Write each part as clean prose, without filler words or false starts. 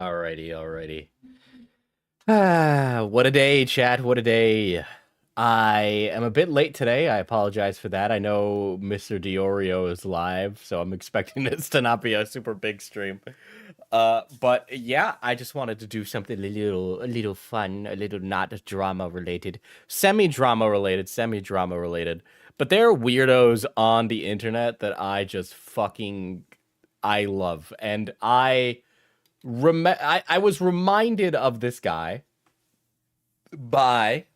Alrighty, alrighty. What a day, chat. What a day. I am a bit late today. I apologize for that. I know Mr. Diorio is live, so I'm expecting this to not be a super big stream. But yeah, I just wanted to do something a little fun, a little not drama related, semi-drama related, semi-drama related. But there are weirdos on the internet that I just fucking I love. And I was reminded of this guy by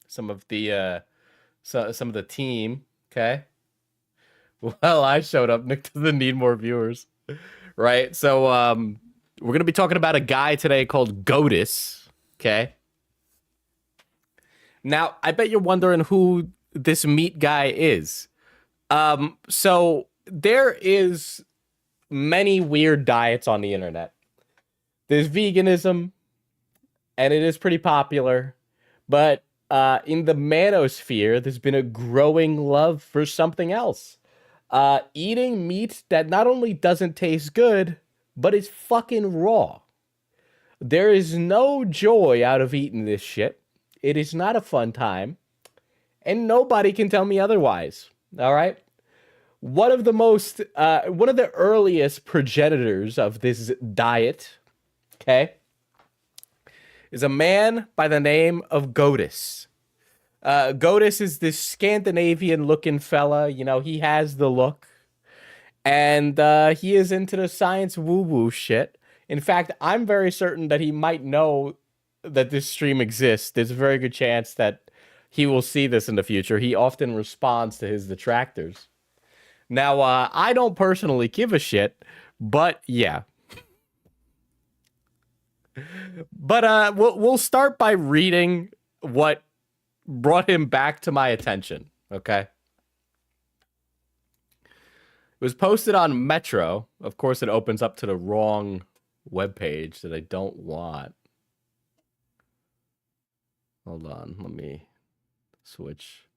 some of the some of the team. Okay, well, I showed up. Nick doesn't need more viewers, right? So we're gonna be talking about a guy today called Godis. Okay, now I bet you're wondering who this meat guy is. So there is many weird diets on the internet. There's veganism, and it is pretty popular. But in the manosphere, there's been a growing love for something else. Eating meat that not only doesn't taste good, but is fucking raw. There is no joy out of eating this shit. It is not a fun time, and nobody can tell me otherwise. All right? One of the earliest progenitors of this diet, okay, is a man by the name of Godis. Godis is this Scandinavian looking fella. You know, he has the look. And he is into the science woo woo shit. In fact, I'm very certain that he might know that this stream exists. There's a very good chance that he will see this in the future. He often responds to his detractors. Now, I don't personally give a shit, but yeah. But we'll start by reading what brought him back to my attention. Okay, it was posted on Metro. Of course, it opens up to the wrong webpage that I don't want. Hold on, let me switch.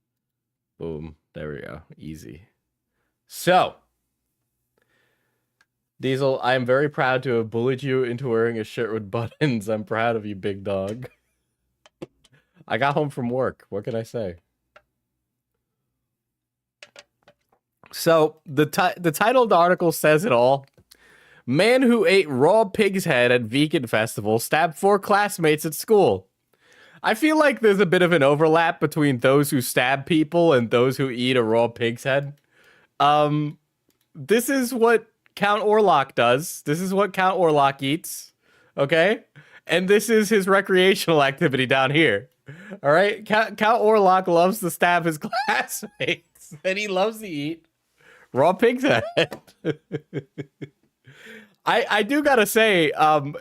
Boom, there we go. Easy. So, Diesel, I am very proud to have bullied you into wearing a shirt with buttons. I'm proud of you, big dog. I got home from work. What can I say? So the title of the article says it all. Man who ate raw pig's head at vegan festival stabbed 4 classmates at school. I feel like there's a bit of an overlap between those who stab people and those who eat a raw pig's head. This is what Count Orlok does. This is what Count Orlok eats. Okay? And this is his recreational activity down here. All right? Count Orlok loves to stab his classmates, and he loves to eat raw pig's head. I do gotta say,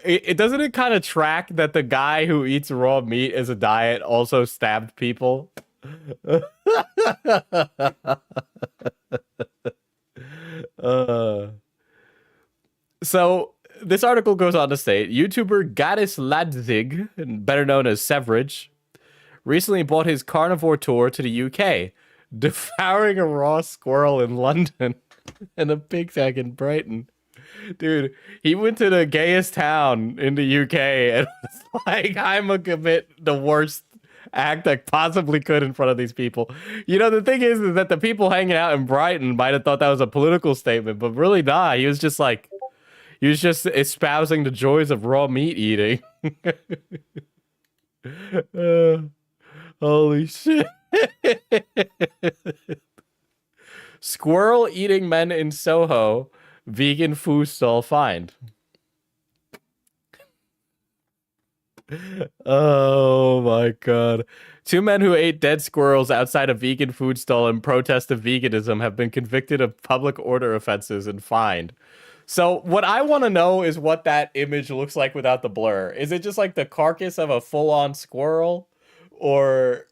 it doesn't it kind of track that the guy who eats raw meat as a diet also stabbed people? uh, so this article goes on to state YouTuber Gaddis Ladzig, better known as Severage, recently bought his carnivore tour to the UK, devouring a raw squirrel in London and a pig's egg in Brighton. Dude, he went to the gayest town in the UK and was like, I'm gonna commit the worst act I possibly could in front of these people. You know, the thing is that the people hanging out in Brighton might have thought that was a political statement, but really not. He was just espousing the joys of raw meat eating. uh, holy shit. Squirrel eating men in Soho. Vegan food stall find. Oh my god. 2 men who ate dead squirrels outside a vegan food stall in protest of veganism have been convicted of public order offenses and fined. So what I want to know is what that image looks like without the blur. Is it just like the carcass of a full-on squirrel? Or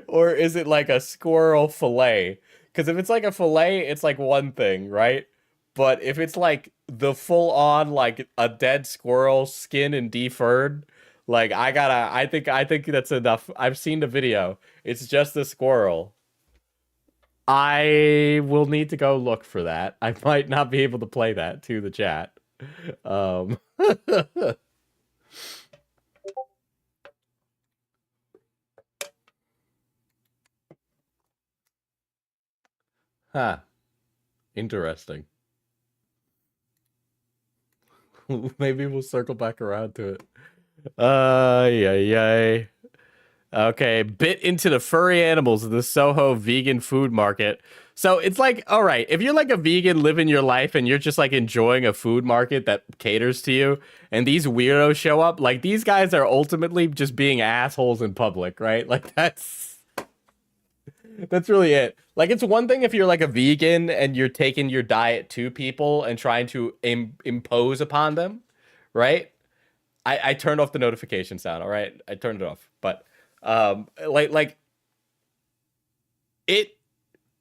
or is it like a squirrel fillet? Because if it's like a fillet, it's like one thing, right? But if it's like the full on, like a dead squirrel, skin and defurred, like I think that's enough. I've seen the video. It's just a squirrel. I will need to go look for that. I might not be able to play that to the chat. Um, huh. Interesting. Maybe we'll circle back around to it. Yeah, yeah. Okay, bit into the furry animals of the Soho vegan food market. So it's like, all right, if you're like a vegan living your life and you're just like enjoying a food market that caters to you, and these weirdos show up, like these guys are ultimately just being assholes in public, right? Like that's really it. Like it's one thing if you're like a vegan and you're taking your diet to people and trying to impose upon them, right? I turned off the notification sound. All right, I turned it off. But like it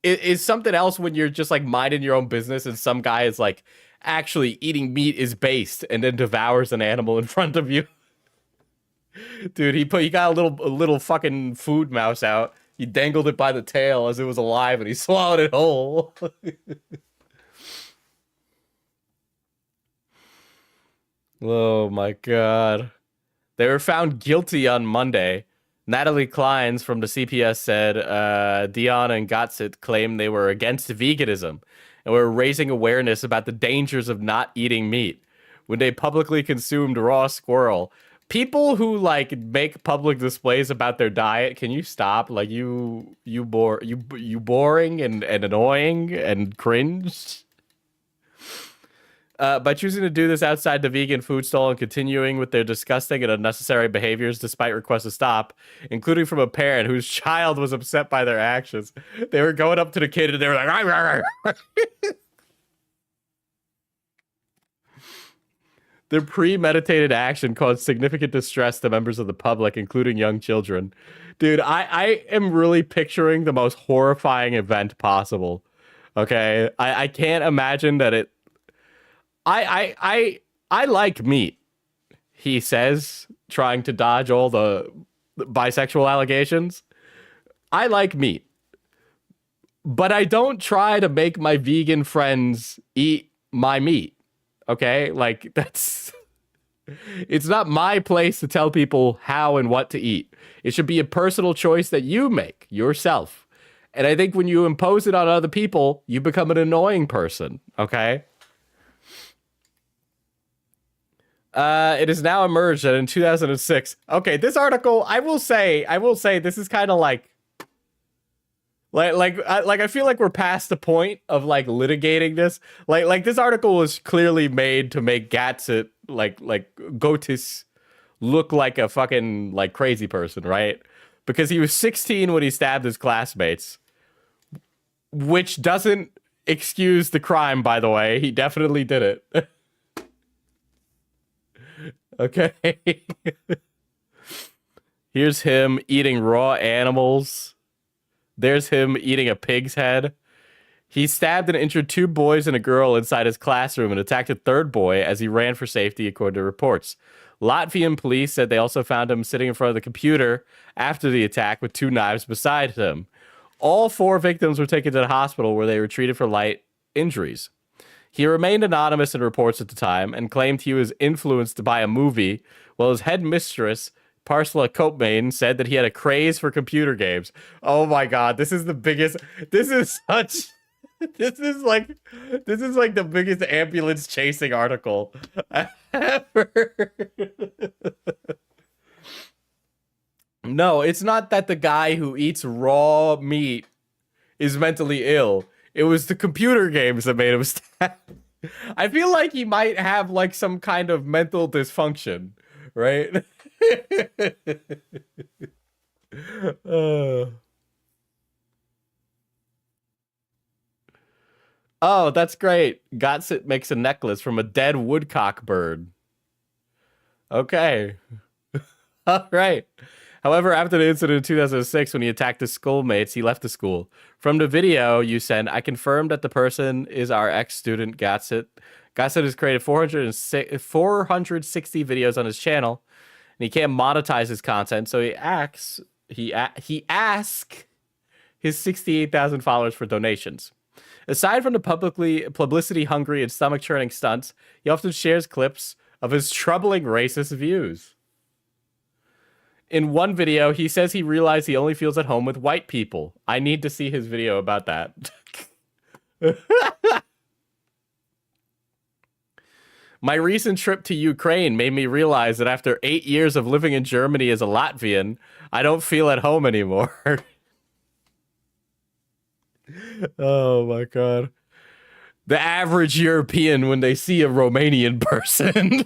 it is something else when you're just like minding your own business and some guy is like actually eating meat is based and then devours an animal in front of you. Dude, he got a little fucking food mouse out. He dangled it by the tail as it was alive and he swallowed it whole. Oh my god. They were found guilty on Monday. Natalie Kleins from the CPS said Dion and Gotsit claimed they were against veganism and were raising awareness about the dangers of not eating meat when they publicly consumed raw squirrel. People who like make public displays about their diet, can you stop? Like you boring and annoying and cringe. By choosing to do this outside the vegan food stall and continuing with their disgusting and unnecessary behaviors despite requests to stop, including from a parent whose child was upset by their actions. They were going up to the kid and they were like, "Rah, rah, rah." Their premeditated action caused significant distress to members of the public, including young children. Dude, I am really picturing the most horrifying event possible. Okay, I can't imagine that it. I like meat, he says, trying to dodge all the bisexual allegations. I like meat, but I don't try to make my vegan friends eat my meat. Okay? Like, that's. It's not my place to tell people how and what to eat. It should be a personal choice that you make yourself. And I think when you impose it on other people, you become an annoying person. Okay? It has now emerged that in 2006. Okay, this article, I will say, this is kind of like I feel like we're past the point of like litigating this. Like this article was clearly made to make Gatsit like Gotis look like a fucking like crazy person, right? Because he was 16 when he stabbed his classmates, which doesn't excuse the crime, by the way. He definitely did it. Okay. Here's him eating raw animals. There's him eating a pig's head. He stabbed and injured two boys and a girl inside his classroom and attacked a third boy as he ran for safety, according to reports. Latvian police said they also found him sitting in front of the computer after the attack with two knives beside him. All four victims were taken to the hospital where they were treated for light injuries. He remained anonymous in reports at the time and claimed he was influenced by a movie, while his head mistress, Parsla Copeman, said that he had a craze for computer games. Oh my god, this is the biggest. This is such. This is like. This is like the biggest ambulance chasing article ever. No, it's not that the guy who eats raw meat is mentally ill. It was the computer games that made him stab. I feel like he might have like some kind of mental dysfunction, right? uh. Oh, that's great. Gotsit makes a necklace from a dead woodcock bird. Okay. All right. However, after the incident in 2006, when he attacked his schoolmates, he left the school. From the video you sent, I confirmed that the person is our ex-student, Gatsit. Gatsit has created 460 videos on his channel, and he can't monetize his content, so he asks his 68,000 followers for donations. Aside from the publicity hungry and stomach churning stunts, he often shares clips of his troubling racist views. In one video, he says he realized he only feels at home with white people. I need to see his video about that. My recent trip to Ukraine made me realize that after 8 years of living in Germany as a Latvian, I don't feel at home anymore. Oh my god. The average European when they see a Romanian person.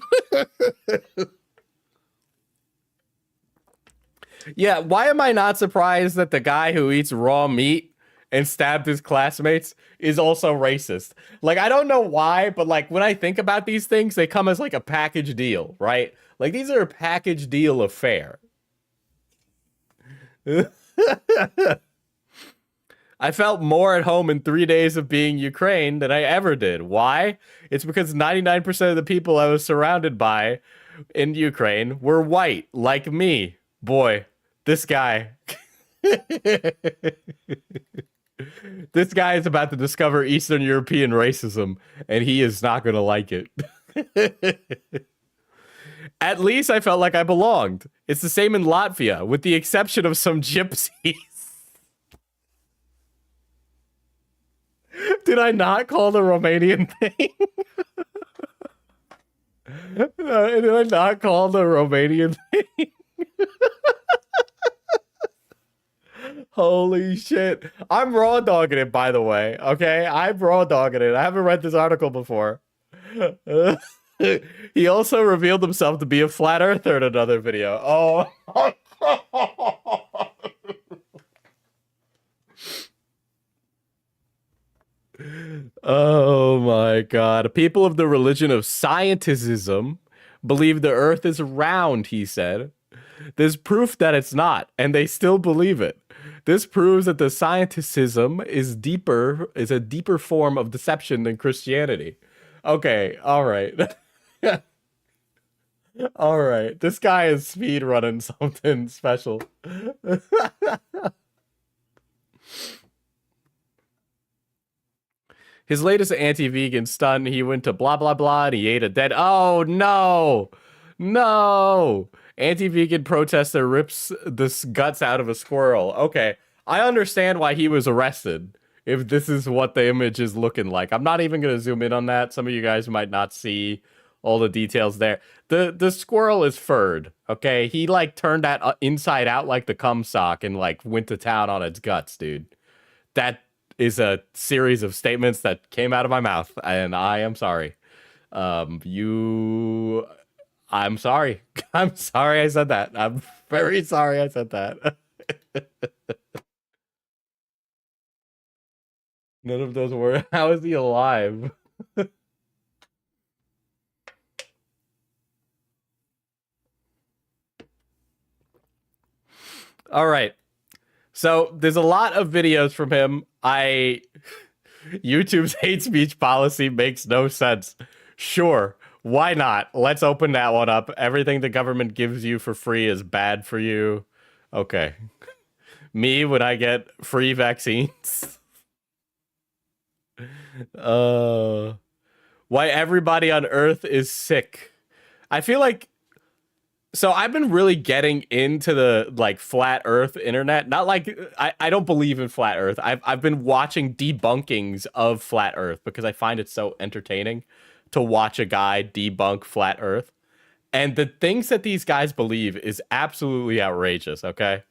Yeah, why am I not surprised that the guy who eats raw meat and stabbed his classmates is also racist? Like, I don't know why, but like when I think about these things, they come as like a package deal, right? Like these are a package deal affair. I felt more at home in 3 days of being Ukraine than I ever did. Why? It's because 99% of the people I was surrounded by in Ukraine were white, like me. Boy, this guy. This guy is about to discover Eastern European racism, and he is not going to like it. At least I felt like I belonged. It's the same in Latvia, with the exception of some gypsies. Did I not call the Romanian thing? Did I not call the Romanian thing? Holy shit. I'm raw dogging it, by the way. Okay? I'm raw dogging it. I haven't read this article before. He also revealed himself to be a flat earther in another video. Oh. Oh my god. People of the religion of scientism believe the earth is round, he said. There's proof that it's not, and they still believe it. This proves that the scientism is a deeper form of deception than Christianity. Okay, all right. All right. This guy is speed running something special. His latest anti-vegan stunt, he went to blah, blah, blah, and he ate a dead... Oh, no! No! Anti-vegan protester rips the guts out of a squirrel. Okay, I understand why he was arrested, if this is what the image is looking like. I'm not even going to zoom in on that. Some of you guys might not see all the details there. The squirrel is furred, okay? He, like, turned that inside out like the cum sock and, like, went to town on its guts, dude. That is a series of statements that came out of my mouth, and I am sorry. I'm sorry. I'm sorry I said that. I'm very sorry I said that. None of those were. How is he alive? All right. So there's a lot of videos from him. YouTube's hate speech policy makes no sense. Sure. Why not? Let's open that one up. Everything the government gives you for free is bad for you. Okay. Me when I get free vaccines. Why everybody on Earth is sick. I feel like so I've been really getting into the like flat Earth internet. Not like I don't believe in flat Earth. I've been watching debunkings of flat Earth because I find it so entertaining to watch a guy debunk flat Earth. And the things that these guys believe is absolutely outrageous, okay?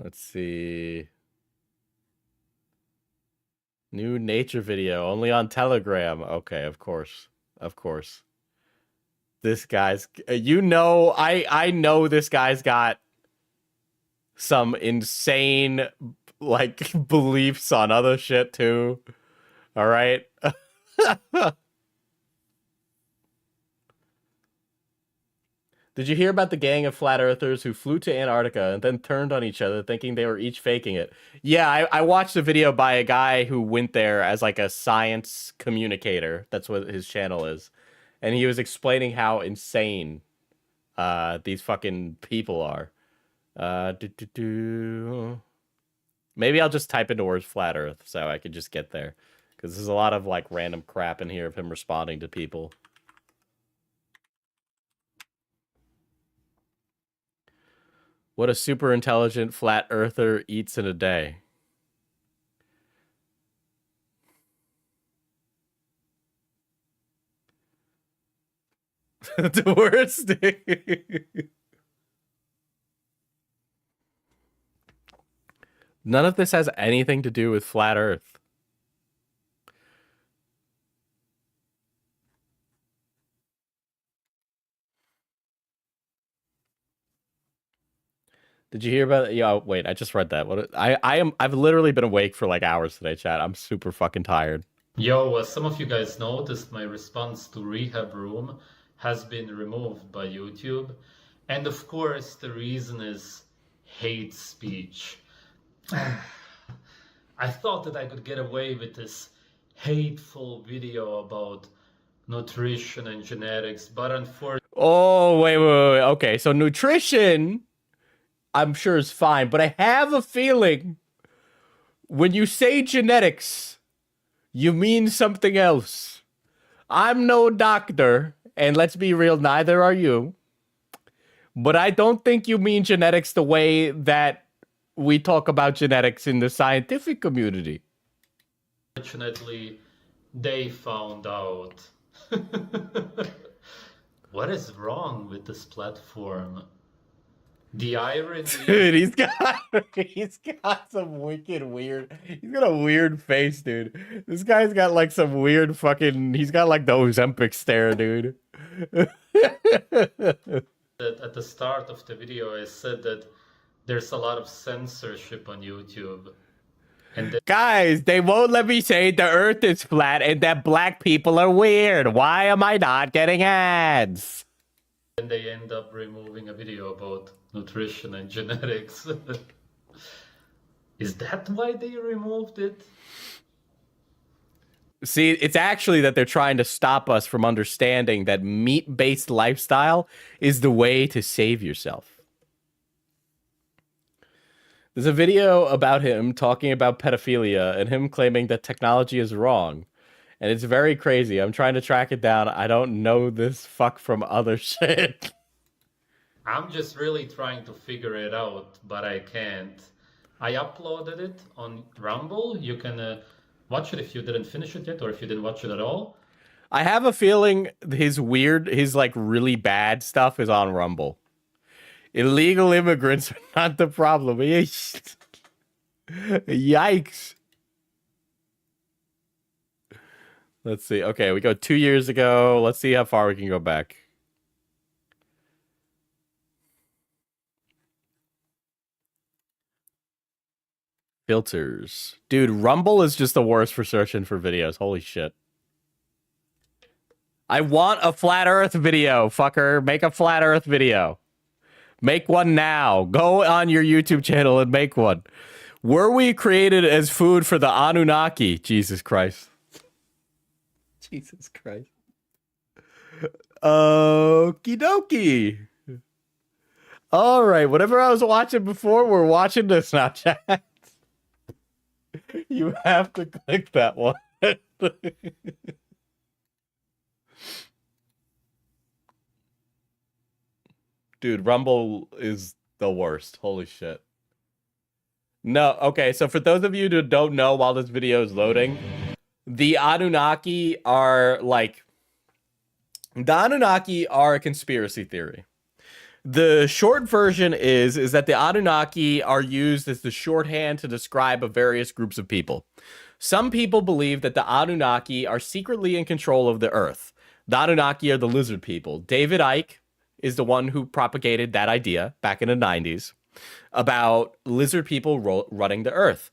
Let's see. New nature video only on Telegram. Okay, of course. Of course. This guy's I know this guy's got some insane like beliefs on other shit too. All right. Did you hear about the gang of flat earthers who flew to Antarctica and then turned on each other thinking they were each faking it? Yeah, I watched a video by a guy who went there as like a science communicator. That's what his channel is. And he was explaining how insane these fucking people are. Maybe I'll just type into words flat Earth so I can just get there, because there's a lot of like random crap in here of him responding to people. What a super intelligent flat earther eats in a day. The worst. None of this has anything to do with flat Earth. Did you hear about it? Yeah, wait, I just read that. I've literally been awake for like hours today, chat. I'm super fucking tired. Yo, as some of you guys noticed, my response to Rehab Room has been removed by YouTube. And of course, the reason is hate speech. I thought that I could get away with this hateful video about nutrition and genetics, but unfortunately, Oh, wait. Okay, so nutrition, I'm sure is fine, but I have a feeling when you say genetics, you mean something else. I'm no doctor, and let's be real, neither are you. But I don't think you mean genetics the way that we talk about genetics in the scientific community. they found out. What is wrong with this platform? The irony. Dude, he's got some wicked weird. He's got a weird face, dude. This guy's got like some weird fucking. He's got like the Ozempic stare, dude. That at the start of the video, I said that there's a lot of censorship on YouTube. And Guys, they won't let me say the earth is flat and that black people are weird. Why am I not getting ads? then they end up removing a video about nutrition and genetics. Is that why they removed it? See, it's actually that they're trying to stop us from understanding that meat-based lifestyle is the way to save yourself. There's a video about him talking about pedophilia and him claiming that technology is wrong. And it's very crazy. I'm trying to track it down. I don't know this fuck from other shit. I'm just really trying to figure it out, but I can't. I uploaded it on Rumble. You can watch it if you didn't finish it yet, or if you didn't watch it at all. I have a feeling his like really bad stuff is on Rumble. Illegal immigrants are not the problem. Yikes. Let's see. Okay, we go 2 years ago. Let's see how far we can go back. Filters. Dude, Rumble is just the worst for searching for videos. Holy shit. I want a flat earth video, fucker. Make a flat earth video. Make one now. Go on your YouTube channel and make one. Were we created as food for the Anunnaki? Jesus Christ. Jesus Christ. Okie dokie. All right. Whatever I was watching before, we're watching this now, chat. You have to click that one. Dude, Rumble is the worst. Holy shit. No, okay, so for those of you who don't know while this video is loading, the Anunnaki are a conspiracy theory. The short version is that the Anunnaki are used as the shorthand to describe various groups of people. Some people believe that the Anunnaki are secretly in control of the Earth. The Anunnaki are the lizard people. David Icke is the one who propagated that idea back in the 90s about lizard people running the Earth.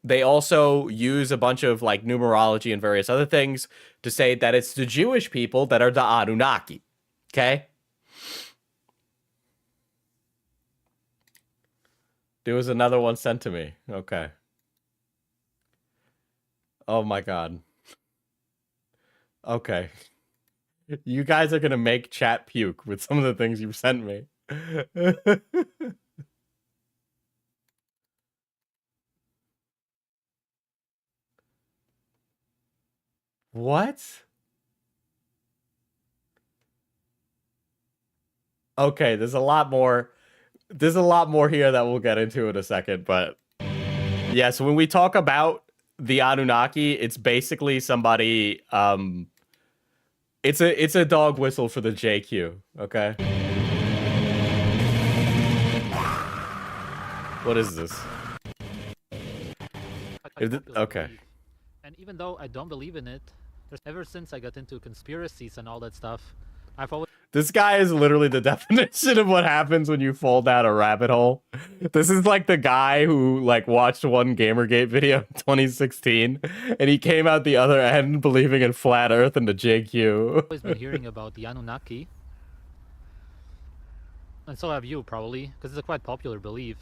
They also use a bunch of like numerology and various other things to say that it's the Jewish people that are the Anunnaki. Okay? There was another one sent to me. Okay. Oh my god. Okay. You guys are gonna make chat puke with some of the things you've sent me. What? Okay, there's a lot more. There's a lot more here that we'll get into in a second, but yeah, so when we talk about the Anunnaki, it's basically somebody it's a dog whistle for the JQ, okay? What is this? Okay. Belief. And even though I don't believe in it, ever since I got into conspiracies and all that stuff, I've always This guy is literally the definition of what happens when you fall down a rabbit hole. This is like the guy who like watched one Gamergate video in 2016 and he came out the other end believing in flat earth and the JQ. been hearing about the Anunnaki. And so have you, probably, because it's a quite popular belief.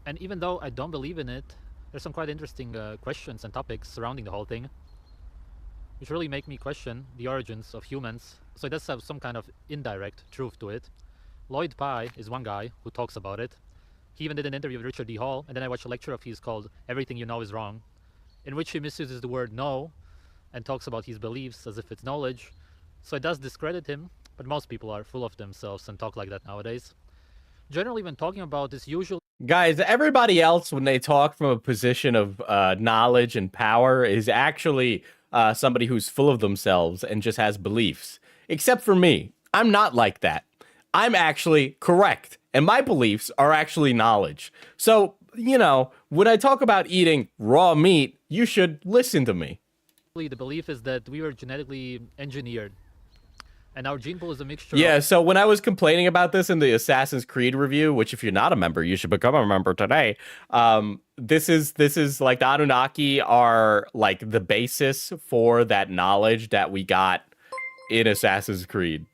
And even though I don't believe in it, there's some quite interesting questions and topics surrounding the whole thing, which really make me question the origins of humans. So it does have some kind of indirect truth to it. Lloyd Pye is one guy who talks about it. He even did an interview with Richard D. Hall, and then I watched a lecture of his called Everything You Know Is Wrong, in which he misuses the word know and talks about his beliefs as if it's knowledge. So it does discredit him, but most people are full of themselves and talk like that nowadays. Generally, when talking about this, usually Guys, everybody else, when they talk from a position of knowledge and power, is actually somebody who's full of themselves and just has beliefs. Except for me. I'm not like that. I'm actually correct. And my beliefs are actually knowledge. So, you know, when I talk about eating raw meat, you should listen to me. the belief is that we were genetically engineered. And our gene pool is a mixture Yeah, of... so when I was complaining about this in the Assassin's Creed review, which if you're not a member, you should become a member today. This is like the Anunnaki are like the basis for that knowledge that we got in Assassin's Creed.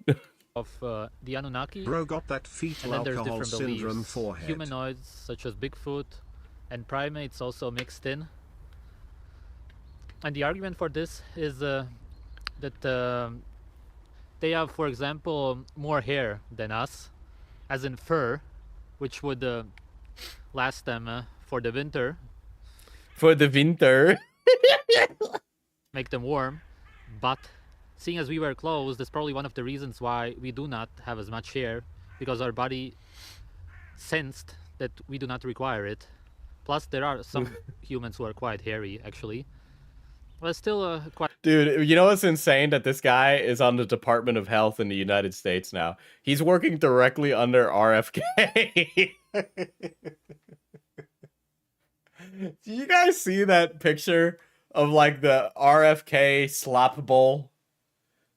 of the Anunnaki. Bro got that fetal And then there's alcohol different syndrome beliefs. forehead. Humanoids such as Bigfoot and primates also mixed in. And the argument for this is that they have, for example, more hair than us, as in fur, which would last them for the winter, For the winter. make them warm. But seeing as we wear clothes, that's probably one of the reasons why we do not have as much hair, because our body sensed that we do not require it. Plus, there are some humans who are quite hairy, actually. But still quite... Dude, you know what's insane? That this guy is on the Department of Health in the United States now. He's working directly under RFK. Do you guys see that picture of like the RFK slop bowl?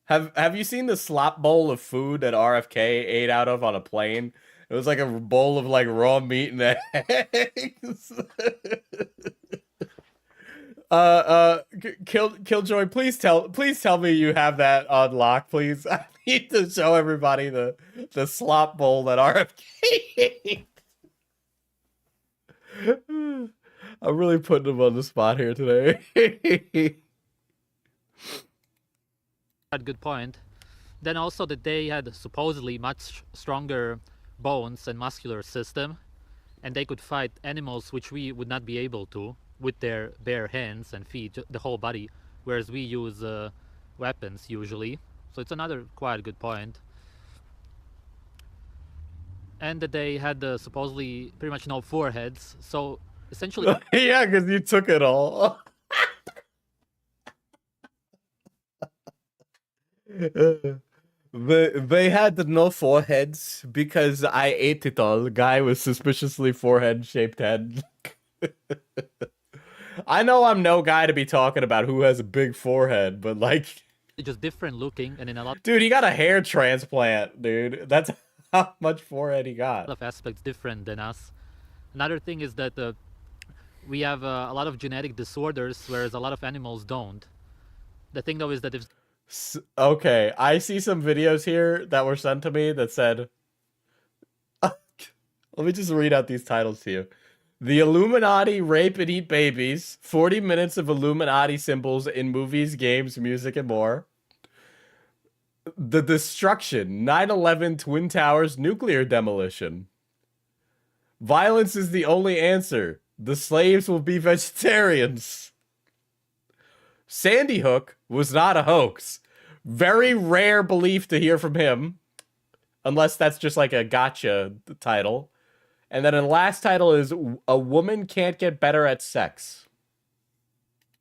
Have you seen the slop bowl of food that RFK ate out of on a plane? It was like a bowl of like raw meat and eggs. Killjoy, please tell me you have that on lock, please. I need to show everybody the slop bowl that RFK ate. I'm really putting him on the spot here today. Good point. Then also that they had supposedly much stronger bones and muscular system, and they could fight animals which we would not be able to with their bare hands and feet, the whole body, whereas we use weapons usually. So it's another quite good point. And that they had supposedly pretty much no foreheads. So essentially, Yeah, because you took it all. They had no foreheads because I ate it all. Guy with suspiciously forehead-shaped head. I know I'm no guy to be talking about who has a big forehead, but like... just different looking, and in a lot Dude, he got a hair transplant, dude. That's how much forehead he got. of aspects different than us. Another thing is that we have a lot of genetic disorders, whereas a lot of animals don't. The thing though is that if Okay, I see some videos here that were sent to me that said... Let me just read out these titles to you. The Illuminati rape and eat babies. 40 minutes of Illuminati symbols in movies, games, music, and more. The Destruction. 9/11 Twin Towers nuclear demolition. Violence is the only answer. The slaves will be vegetarians. Sandy Hook was not a hoax. Very rare belief to hear from him, unless that's just like a gotcha title. And then the last title is A Woman Can't Get Better at Sex.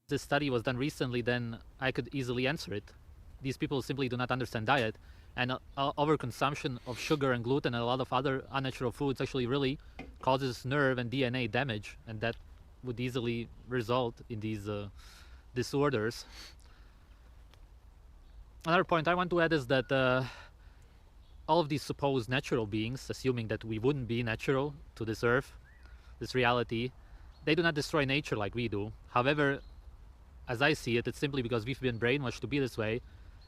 This study was done recently, then I could easily answer it. These people simply do not understand diet, and overconsumption of sugar and gluten and a lot of other unnatural foods actually really causes nerve and DNA damage, and that would easily result in these disorders. Another point I want to add is that all of these supposed natural beings, assuming that we wouldn't be natural to this earth, this reality, they do not destroy nature like we do. However, as I see it, it's simply because we've been brainwashed to be this way,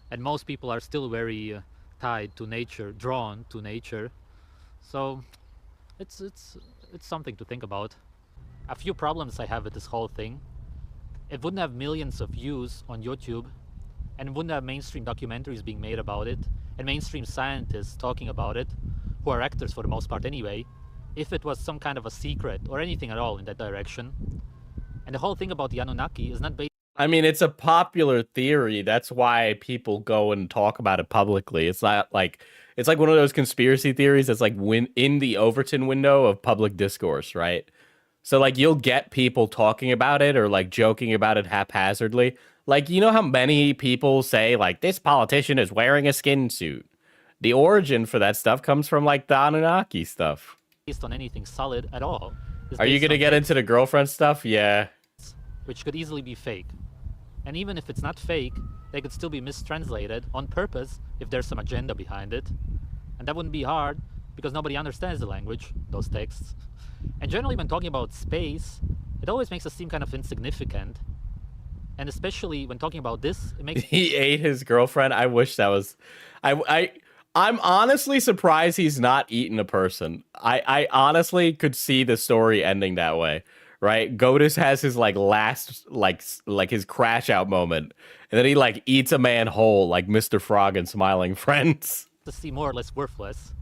and most people are still very tied to nature, drawn to nature. So it's something to think about. A few problems I have with this whole thing: it wouldn't have millions of views on YouTube, and it wouldn't have mainstream documentaries being made about it, and mainstream scientists talking about it, who are actors for the most part anyway, if it was some kind of a secret or anything at all in that direction. And the whole thing about the Anunnaki is not based. I mean, it's a popular theory. That's why people go and talk about it publicly. It's not like it's like one of those conspiracy theories that's like in the Overton window of public discourse, right? So like you'll get people talking about it or like joking about it haphazardly. Like, you know how many people say like this politician is wearing a skin suit? The origin for that stuff comes from like the Anunnaki stuff. Based on anything solid at all. Are you gonna get into the girlfriend stuff? Yeah. Which could easily be fake. And even if it's not fake, they could still be mistranslated on purpose if there's some agenda behind it. And that wouldn't be hard because nobody understands the language, those texts. And generally when talking about space, it always makes us seem kind of insignificant. And especially when talking about this, it makes he ate his girlfriend. I wish that was I'm honestly surprised he's not eaten a person. I honestly could see the story ending that way. Right? Godus has his like last like his crash out moment, and then he like eats a man whole like Mr. Frog and Smiling Friends. to see more or less worthless.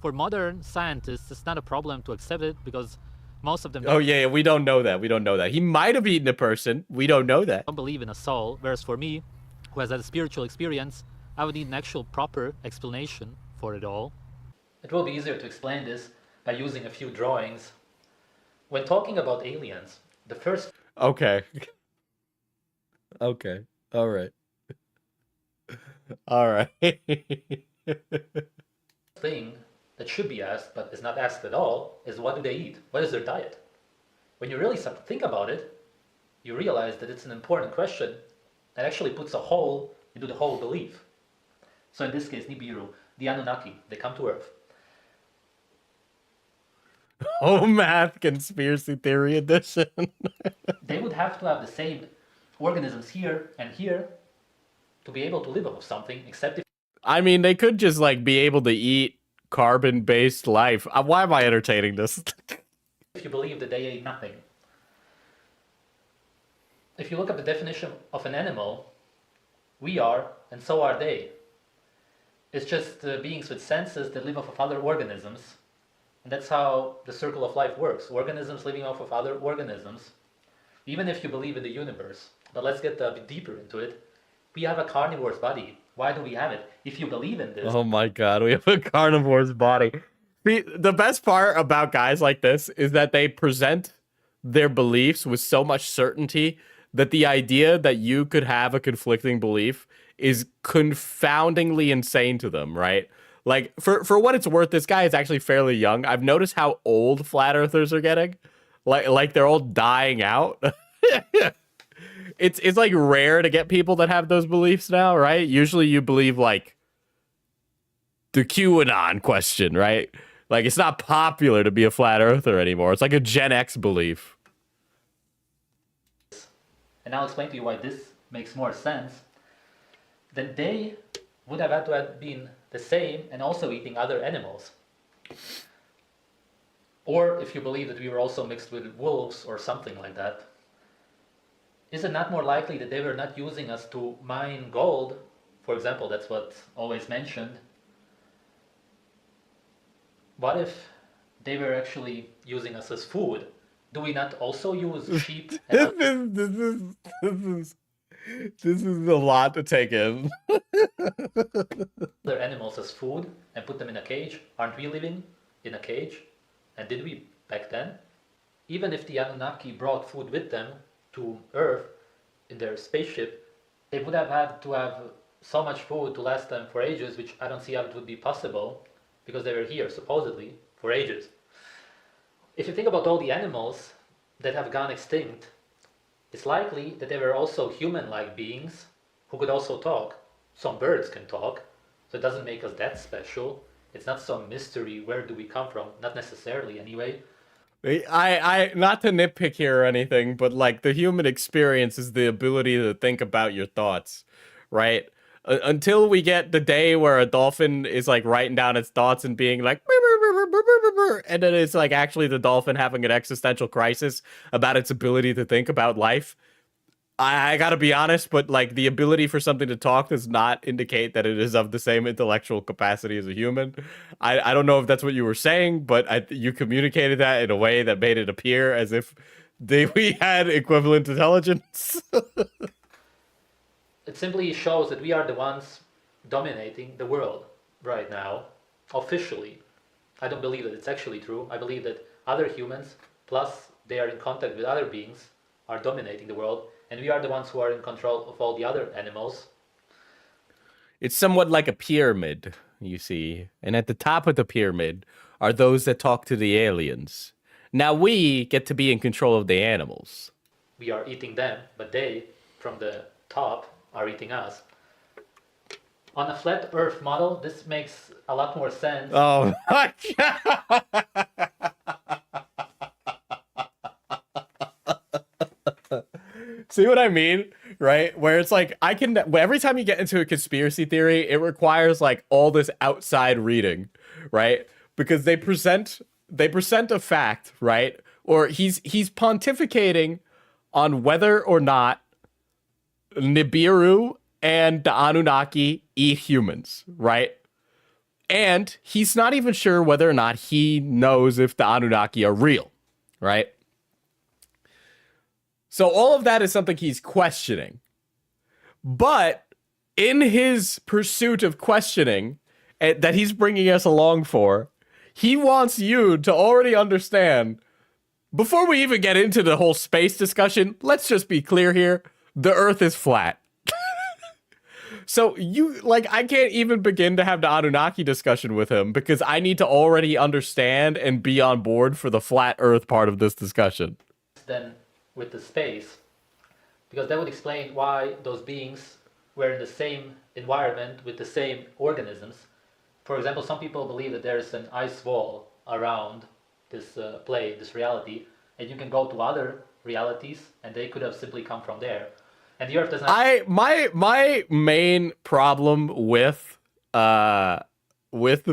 For modern scientists, it's not a problem to accept it because most of them Oh yeah, we don't know that. We don't know that. He might have eaten a person. We don't know that. don't believe in a soul, whereas for me, who has had a spiritual experience, I would need an actual proper explanation for it all. It will be easier to explain this by using a few drawings. When talking about aliens, the first Okay. Okay. All right. All right. thing that should be asked, but is not asked at all, is what do they eat? What is their diet? When you really start to think about it, you realize that it's an important question that actually puts a hole into the whole belief. So in this case, Nibiru, the Anunnaki, they come to Earth. Oh, math conspiracy theory edition. They would have to have the same organisms here and here to be able to live off of something, except I mean, they could just like be able to eat carbon-based life. Why am I entertaining this? if you believe that they ate nothing. If you look up the definition of an animal, we are, and so are they. It's just beings with senses that live off of other organisms. And that's how the circle of life works. Organisms living off of other organisms. Even if you believe in the universe. But let's get a bit deeper into it. We have a carnivore's body. Why do we have it? If you believe in this... Oh my god, we have a carnivore's body. The best part about guys like this is that they present their beliefs with so much certainty that the idea that you could have a conflicting belief is confoundingly insane to them, right? Like, for what it's worth, this guy is actually fairly young. I've noticed how old flat earthers are getting. Like they're all dying out. It's like rare to get people that have those beliefs now, right? Usually you believe like the QAnon question, right? Like it's not popular to be a flat earther anymore. It's like a Gen X belief. And I'll explain to you why this makes more sense. Then they would have had to have been the same and also eating other animals. Or if you believe that we were also mixed with wolves or something like that. Is it not more likely that they were not using us to mine gold? For example, that's what's always mentioned. What if they were actually using us as food? Do we not also use sheep? This is a lot to take in. Other animals as food and put them in a cage. Aren't we living in a cage? And did we back then? Even if the Anunnaki brought food with them to Earth in their spaceship, they would have had to have so much food to last them for ages, which I don't see how it would be possible because they were here supposedly for ages. If you think about all the animals that have gone extinct, it's likely that they were also human-like beings who could also talk. Some birds can talk, so it doesn't make us that special. It's not some mystery, where do we come from? Not necessarily anyway. I not to nitpick here or anything, but like the human experience is the ability to think about your thoughts, right? Until we get the day where a dolphin is like writing down its thoughts and being like, and then it's like actually the dolphin having an existential crisis about its ability to think about life. I gotta be honest, but like the ability for something to talk does not indicate that it is of the same intellectual capacity as a human. I don't know if that's what you were saying, but you communicated that in a way that made it appear as if we had equivalent intelligence. It simply shows that we are the ones dominating the world right now, officially. I don't believe that it's actually true. I believe that other humans, plus they are in contact with other beings, are dominating the world, and we are the ones who are in control of all the other animals. It's somewhat like a pyramid, you see. And at the top of the pyramid are those that talk to the aliens. Now we get to be in control of the animals. We are eating them, but they, from the top, are eating us. On a flat Earth model, this makes a lot more sense. Oh my God. See what I mean? Right? Where it's like, every time you get into a conspiracy theory, it requires like all this outside reading, right? Because they present a fact, right? Or he's pontificating on whether or not Nibiru and the Anunnaki eat humans, right? And he's not even sure whether or not he knows if the Anunnaki are real, right? So all of that is something he's questioning. But in his pursuit of questioning that he's bringing us along for, he wants you to already understand, before we even get into the whole space discussion, let's just be clear here. The Earth is flat. So I can't even begin to have the Anunnaki discussion with him because I need to already understand and be on board for the flat Earth part of this discussion. Then with the space, because that would explain why those beings were in the same environment with the same organisms. For example, some people believe that there's an ice wall around this plane, this reality, and you can go to other realities, and they could have simply come from there. And the Earth does not. My main problem with the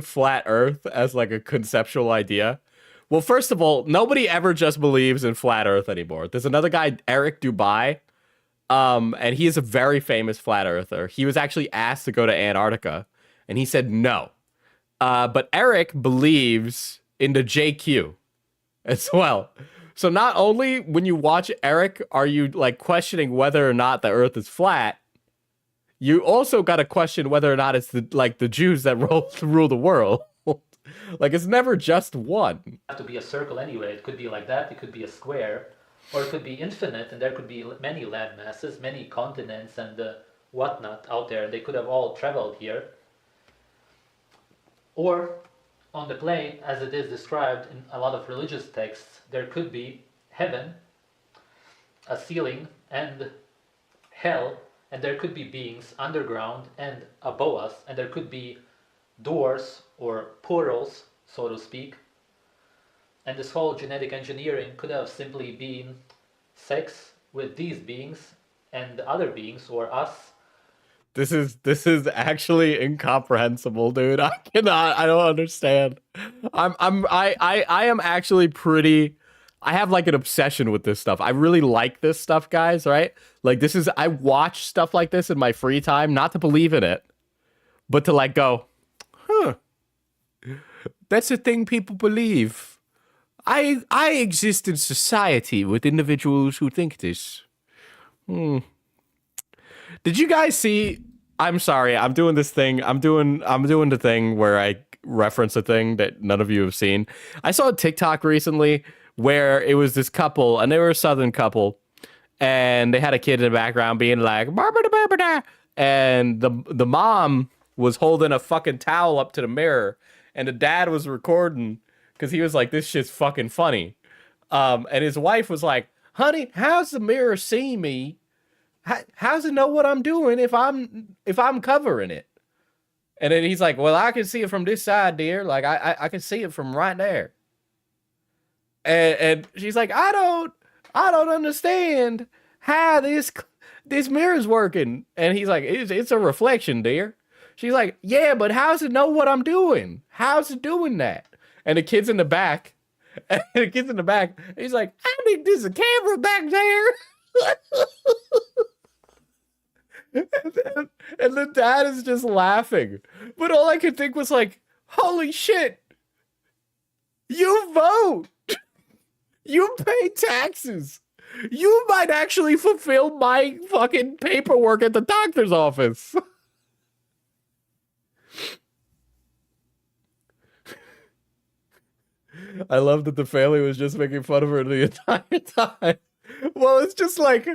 flat Earth as like a conceptual idea. Well, first of all, nobody ever just believes in flat Earth anymore. There's another guy, Eric Dubai, and he is a very famous flat earther. He was actually asked to go to Antarctica, and he said no. But Eric believes in the JQ as well. So not only when you watch Eric are you like questioning whether or not the Earth is flat, you also got to question whether or not it's the Jews that rule the world. Like it's never just one. Have to be a circle anyway. It could be like that. It could be a square, or it could be infinite, and there could be many land masses, many continents, and whatnot out there. They could have all traveled here. Or on the plane, as it is described in a lot of religious texts, there could be heaven, a ceiling, and hell, and there could be beings underground and above us, and there could be doors or portals, so to speak. And this whole genetic engineering could have simply been sex with these beings and other beings or us. This is actually incomprehensible, dude. I don't understand. I am actually pretty. I have like an obsession with this stuff. I really like this stuff, guys, right? Like I watch stuff like this in my free time, not to believe in it, but to like go, huh. That's a thing people believe. I exist in society with individuals who think this. Did you guys see? I'm sorry. I'm doing this thing. I'm doing the thing where I reference a thing that none of you have seen. I saw a TikTok recently where it was this couple, and they were a Southern couple, and they had a kid in the background being like, "Barbara, Barbara," and the mom was holding a fucking towel up to the mirror, and the dad was recording because he was like, "This shit's fucking funny," and his wife was like, "Honey, how's the mirror see me? How's it know what I'm doing if I'm covering it?" And then he's like, "Well, I can see it from this side, dear. Like I can see it from right there." And she's like, I don't understand how this mirror's working. And he's like, it's a reflection, dear. She's like, yeah, but how's it know what I'm doing? How's it doing that? And the kid's in the back. And the kid's in the back. He's like, I think there's a camera back there. And the dad is just laughing. But all I could think was like, holy shit. You vote. You pay taxes. You might actually fulfill my fucking paperwork at the doctor's office. I love that the family was just making fun of her the entire time. Well, it's just like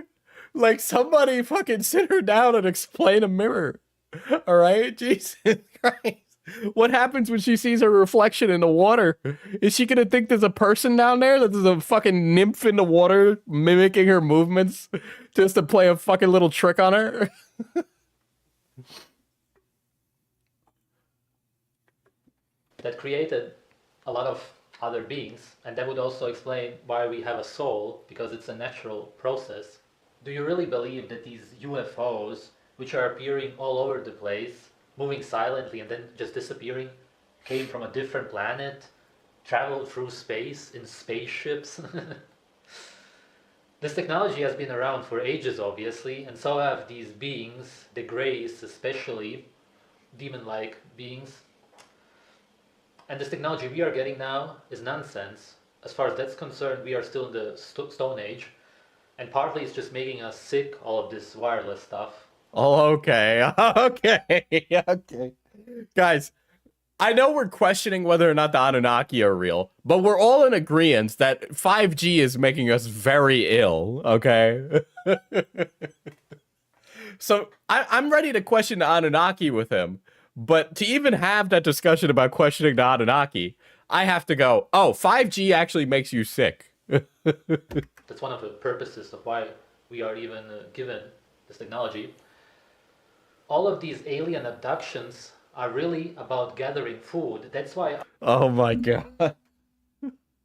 somebody fucking sit her down and explain a mirror. All right? Jesus Christ. What happens when she sees her reflection in the water? Is she gonna think there's a person down there? That there's a fucking nymph in the water mimicking her movements just to play a fucking little trick on her? That created a lot of other beings, and that would also explain why we have a soul, because it's a natural process. Do you really believe that these UFOs, which are appearing all over the place, moving silently and then just disappearing, came from a different planet, traveled through space in spaceships? This technology has been around for ages, obviously, and so have these beings, the Greys especially, demon-like beings. And this technology we are getting now is nonsense. As far as that's concerned, we are still in the Stone Age, and partly it's just making us sick, all of this wireless stuff. Oh, okay. Okay. Guys, I know we're questioning whether or not the Anunnaki are real, but we're all in agreement that 5G is making us very ill, okay? So I'm ready to question the Anunnaki with him, but to even have that discussion about questioning the Anunnaki, I have to go, oh, 5G actually makes you sick. That's one of the purposes of why we are even given this technology. All of these alien abductions are really about gathering food. That's why Oh my god.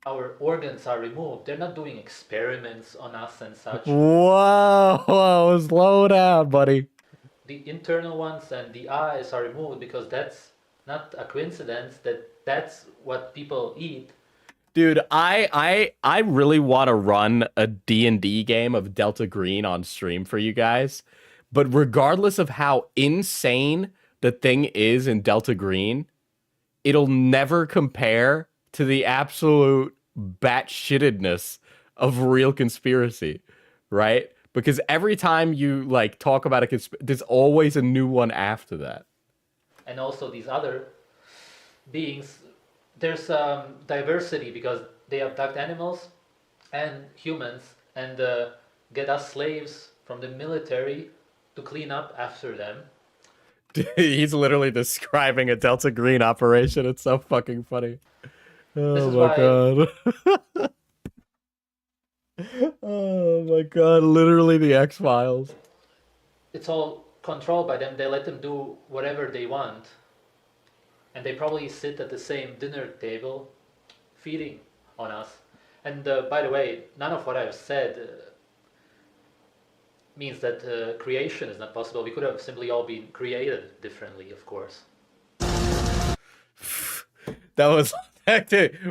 our organs are removed. They're not doing experiments on us and such. Whoa, slow down, buddy. The internal ones and the eyes are removed because that's not a coincidence that that's what people eat. Dude, I really want to run a D&D game of Delta Green on stream for you guys. But regardless of how insane the thing is in Delta Green, it'll never compare to the absolute batshitedness of real conspiracy, right? Because every time you like talk about a conspiracy, there's always a new one after that. And also these other beings, there's diversity because they abduct animals and humans and get us slaves from the military to clean up after them. He's literally describing a Delta Green operation. It's so fucking funny. Oh my god. Oh my god, literally the X-Files. It's all controlled by them. They let them do whatever they want. And they probably sit at the same dinner table feeding on us. And by the way, none of what I've said means that creation is not possible. We could have simply all been created differently, of course. That was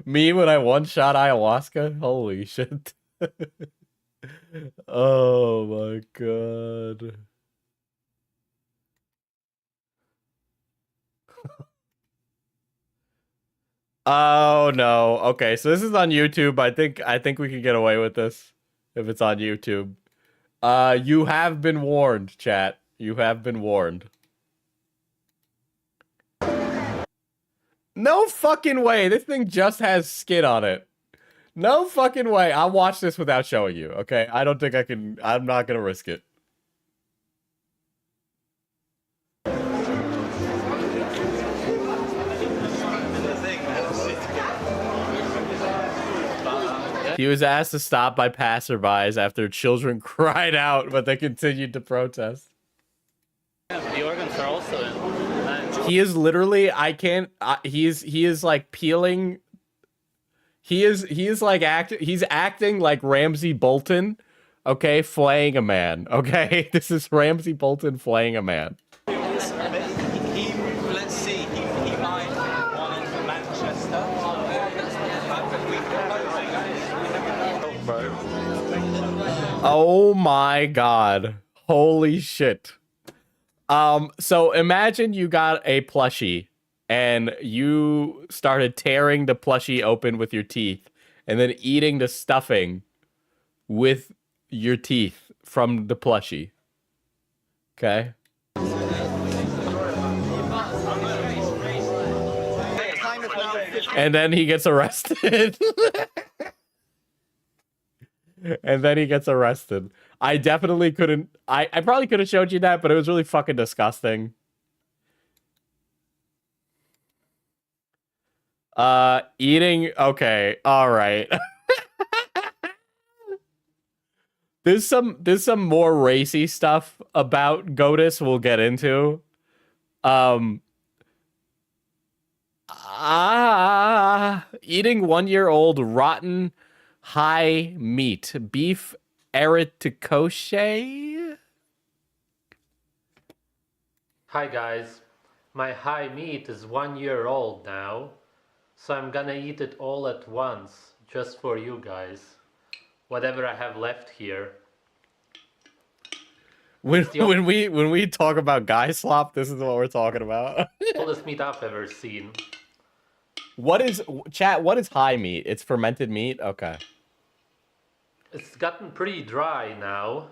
me when I one-shot ayahuasca. Holy shit. Oh my god. Oh no. Okay, so this is on YouTube. I think we can get away with this if it's on YouTube. You have been warned, chat. You have been warned. No fucking way. This thing just has skin on it. No fucking way. I'll watch this without showing you, okay? I don't think I can. I'm not gonna risk it. He was asked to stop by passerbys after children cried out, but they continued to protest. The organs are also in. He is literally, I can't, he is like peeling. He is like he's acting like Ramsay Bolton, okay, flaying a man, okay? This is Ramsay Bolton flaying a man. Let's see, he might want in Manchester. Oh my god. Holy shit. So imagine you got a plushie and you started tearing the plushie open with your teeth and then eating the stuffing with your teeth from the plushie. Okay? And then he gets arrested. And then he gets arrested. I definitely couldn't. I probably could have showed you that, but it was really fucking disgusting. Eating. Okay. All right. There's some more racy stuff about Godus we'll get into. Eating 1-year-old rotten high meat beef erythritochet. Hi guys, my high meat is 1 year old now, so I'm gonna eat it all at once, just for you guys. Whatever I have left here. When we talk about guy slop, this is what we're talking about. Oldest meat I've ever seen. What is chat? What is high meat? It's fermented meat. Okay. It's gotten pretty dry now.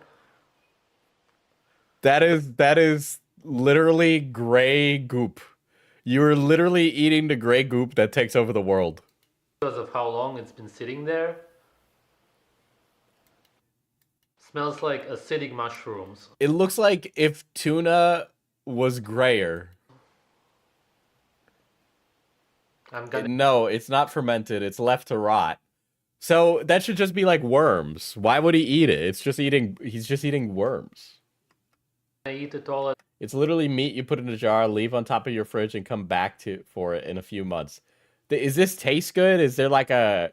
That is literally gray goop. You're literally eating the gray goop that takes over the world. Because of how long it's been sitting there. Smells like acidic mushrooms. It looks like if tuna was grayer. No, it's not fermented. It's left to rot. So that should just be like worms. Why would he eat it? He's just eating worms. I eat it all at It's literally meat you put in a jar, leave on top of your fridge, and come back for it in a few months. Is this taste good? Is there like a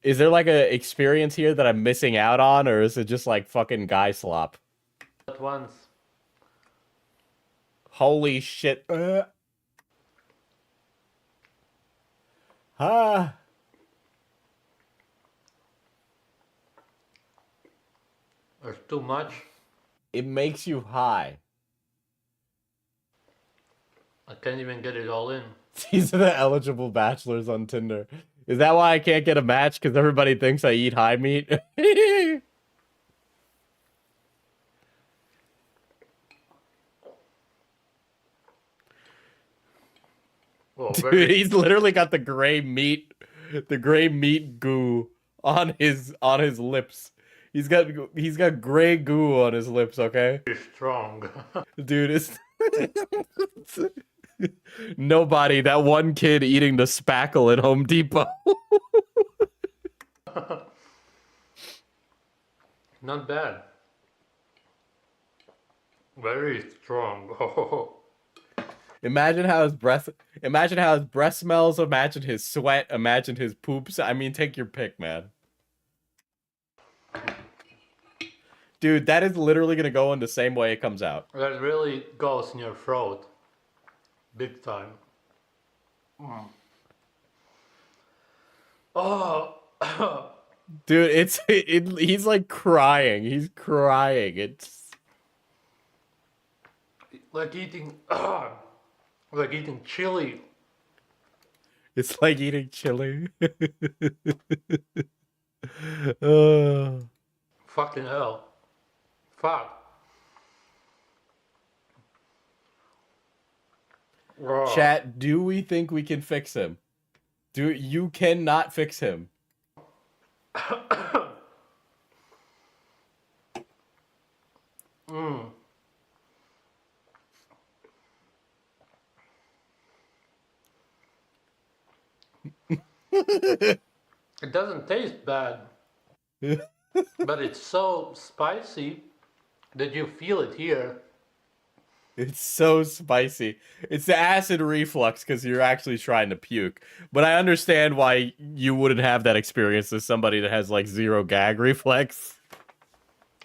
experience here that I'm missing out on, or is it just like fucking guy slop? once. Holy shit. There's too much. It makes you high. I can't even get it all in. These are the eligible bachelors on Tinder. Is that why I can't get a match? Because everybody thinks I eat high meat? Whoa, Dude, he's literally got the gray meat goo on his lips. He's got gray goo on his lips, okay? very strong. Dude, it's nobody. That one kid eating the spackle at Home Depot. Not bad. Very strong. Imagine how his breath smells, imagine his sweat, imagine his poops. I mean, take your pick, man. Dude, that is literally gonna go in the same way it comes out. That really goes in your throat. Big time. Oh. Dude, he's like crying. He's crying. It's like eating chili. It's like eating chili. Oh. Fucking hell. Fuck. Chat, do we think we can fix him? You cannot fix him. It doesn't taste bad, but it's so spicy that you feel it here. It's so spicy. It's the acid reflux because you're actually trying to puke. But I understand why you wouldn't have that experience as somebody that has like zero gag reflex.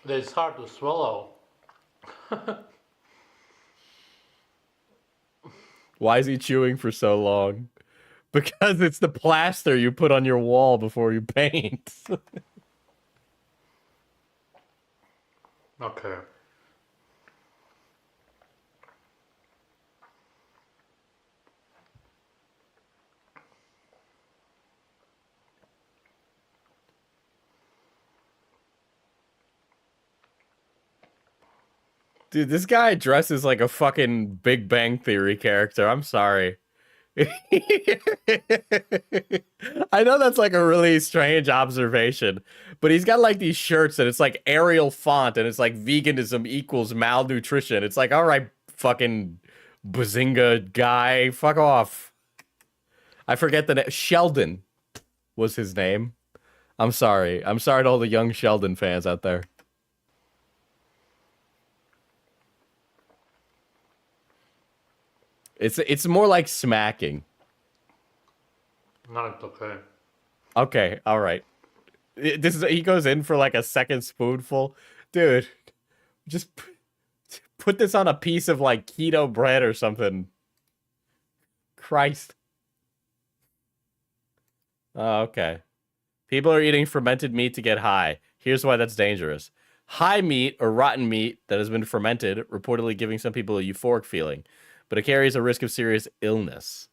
It's hard to swallow. Why is he chewing for so long? Because it's the plaster you put on your wall before you paint. Okay. Dude, this guy dresses like a fucking Big Bang Theory character. I'm sorry. I know that's like a really strange observation, but he's got like these shirts and it's like Arial font and it's like veganism equals malnutrition. It's like, all right, fucking Bazinga guy, fuck off. I forget the name. Sheldon was his name. I'm sorry. I'm sorry to all the young Sheldon fans out there. It's more like smacking. No, it's okay. Okay, all right. He goes in for like a second spoonful. Dude, just put this on a piece of like keto bread or something. Christ. Oh, okay. People are eating fermented meat to get high. Here's why that's dangerous. High meat or rotten meat that has been fermented, reportedly giving some people a euphoric feeling, but it carries a risk of serious illness.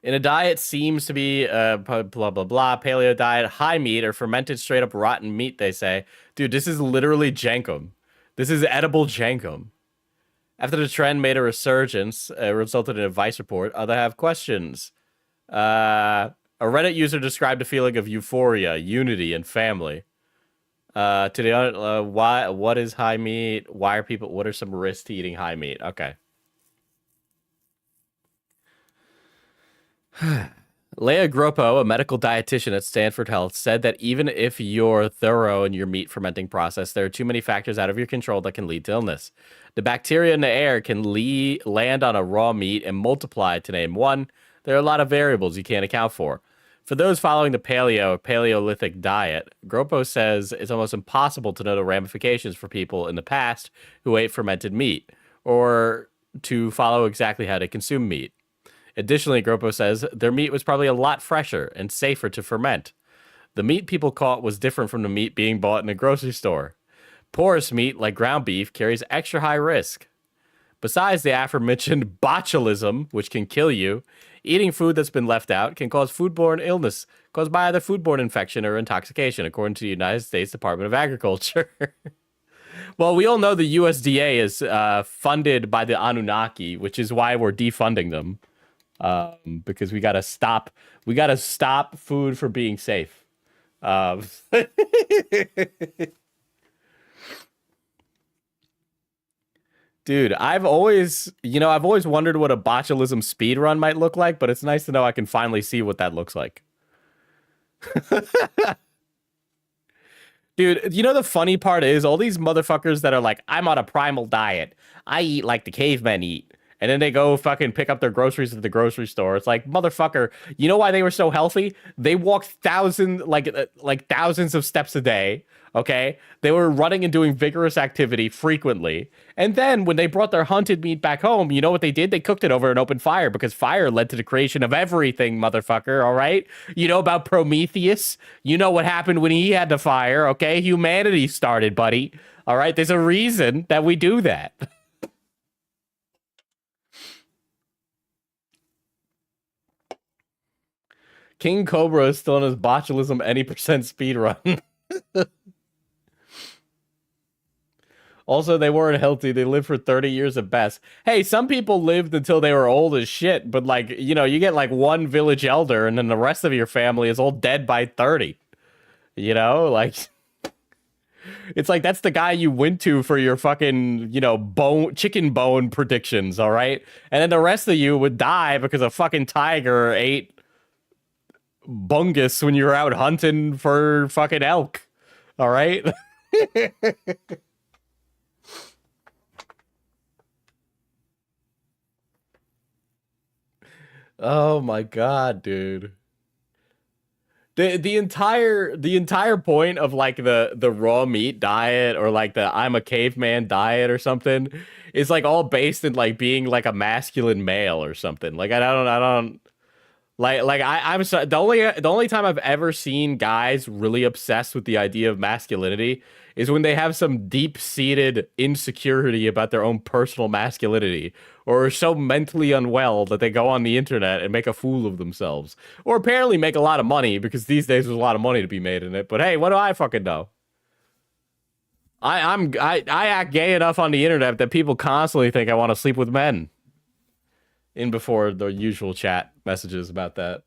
In a diet seems to be blah, blah, blah, paleo diet, high meat or fermented straight up rotten meat, they say. Dude, this is literally jankum. This is edible jankum. After the trend made a resurgence, resulted in a Vice report, they have questions. A Reddit user described a feeling of euphoria, unity, and family. What is high meat? What are some risks to eating high meat? Okay. Leah Groppo, a medical dietitian at Stanford Health, said that even if you're thorough in your meat fermenting process, there are too many factors out of your control that can lead to illness. The bacteria in the air can land on a raw meat and multiply, to name one. There are a lot of variables you can't account for. For those following the Paleolithic diet, Groppo says it's almost impossible to know the ramifications for people in the past who ate fermented meat, or to follow exactly how to consume meat. Additionally, Groppo says their meat was probably a lot fresher and safer to ferment. The meat people caught was different from the meat being bought in a grocery store. Porous meat, like ground beef, carries extra high risk. Besides the aforementioned botulism, which can kill you, eating food that's been left out can cause foodborne illness caused by either foodborne infection or intoxication, according to the United States Department of Agriculture. Well, we all know the USDA is funded by the Anunnaki, which is why we're defunding them. Because we gotta stop food from being safe. Dude, I've always wondered what a botulism speed run might look like, but it's nice to know I can finally see what that looks like. Dude, you know the funny part is all these motherfuckers that are like, I'm on a primal diet. I eat like the cavemen eat. And then they go fucking pick up their groceries at the grocery store. It's like, motherfucker, you know why they were so healthy? They walked thousands of steps a day, okay? They were running and doing vigorous activity frequently. And then when they brought their hunted meat back home, you know what they did? They cooked it over an open fire because fire led to the creation of everything, motherfucker, all right? You know about Prometheus? You know what happened when he had the fire, okay? Humanity started, buddy. All right? There's a reason that we do that. King Cobra is still in his botulism any percent speed run. Also, they weren't healthy. They lived for 30 years at best. Hey, some people lived until they were old as shit, but like, you know, you get like one village elder and then the rest of your family is all dead by 30. You know, like it's like that's the guy you went to for your fucking, you know, chicken bone predictions, all right? And then the rest of you would die because a fucking tiger ate bungus when you were out hunting for fucking elk. All right? Oh my god, dude. The entire point of like the raw meat diet or like the I'm a caveman diet or something is like all based in like being like a masculine male or something. Like I don't I'm sorry, the only time I've ever seen guys really obsessed with the idea of masculinity is when they have some deep-seated insecurity about their own personal masculinity, or are so mentally unwell that they go on the internet and make a fool of themselves, or apparently make a lot of money because these days there's a lot of money to be made in it. But hey, what do I fucking know? I act gay enough on the internet that people constantly think I want to sleep with men. In before the usual chat messages about that.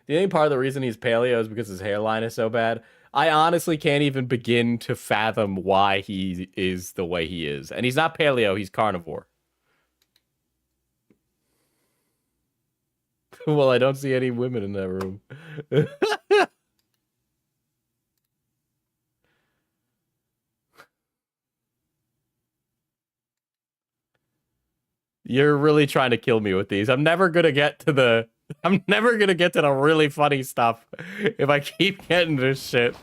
Do you think part of the reason he's paleo is because his hairline is so bad? I honestly can't even begin to fathom why he is the way he is. And he's not paleo, he's carnivore. Well, I don't see any women in that room. You're really trying to kill me with these. I'm never gonna get to the really funny stuff if I keep getting this shit.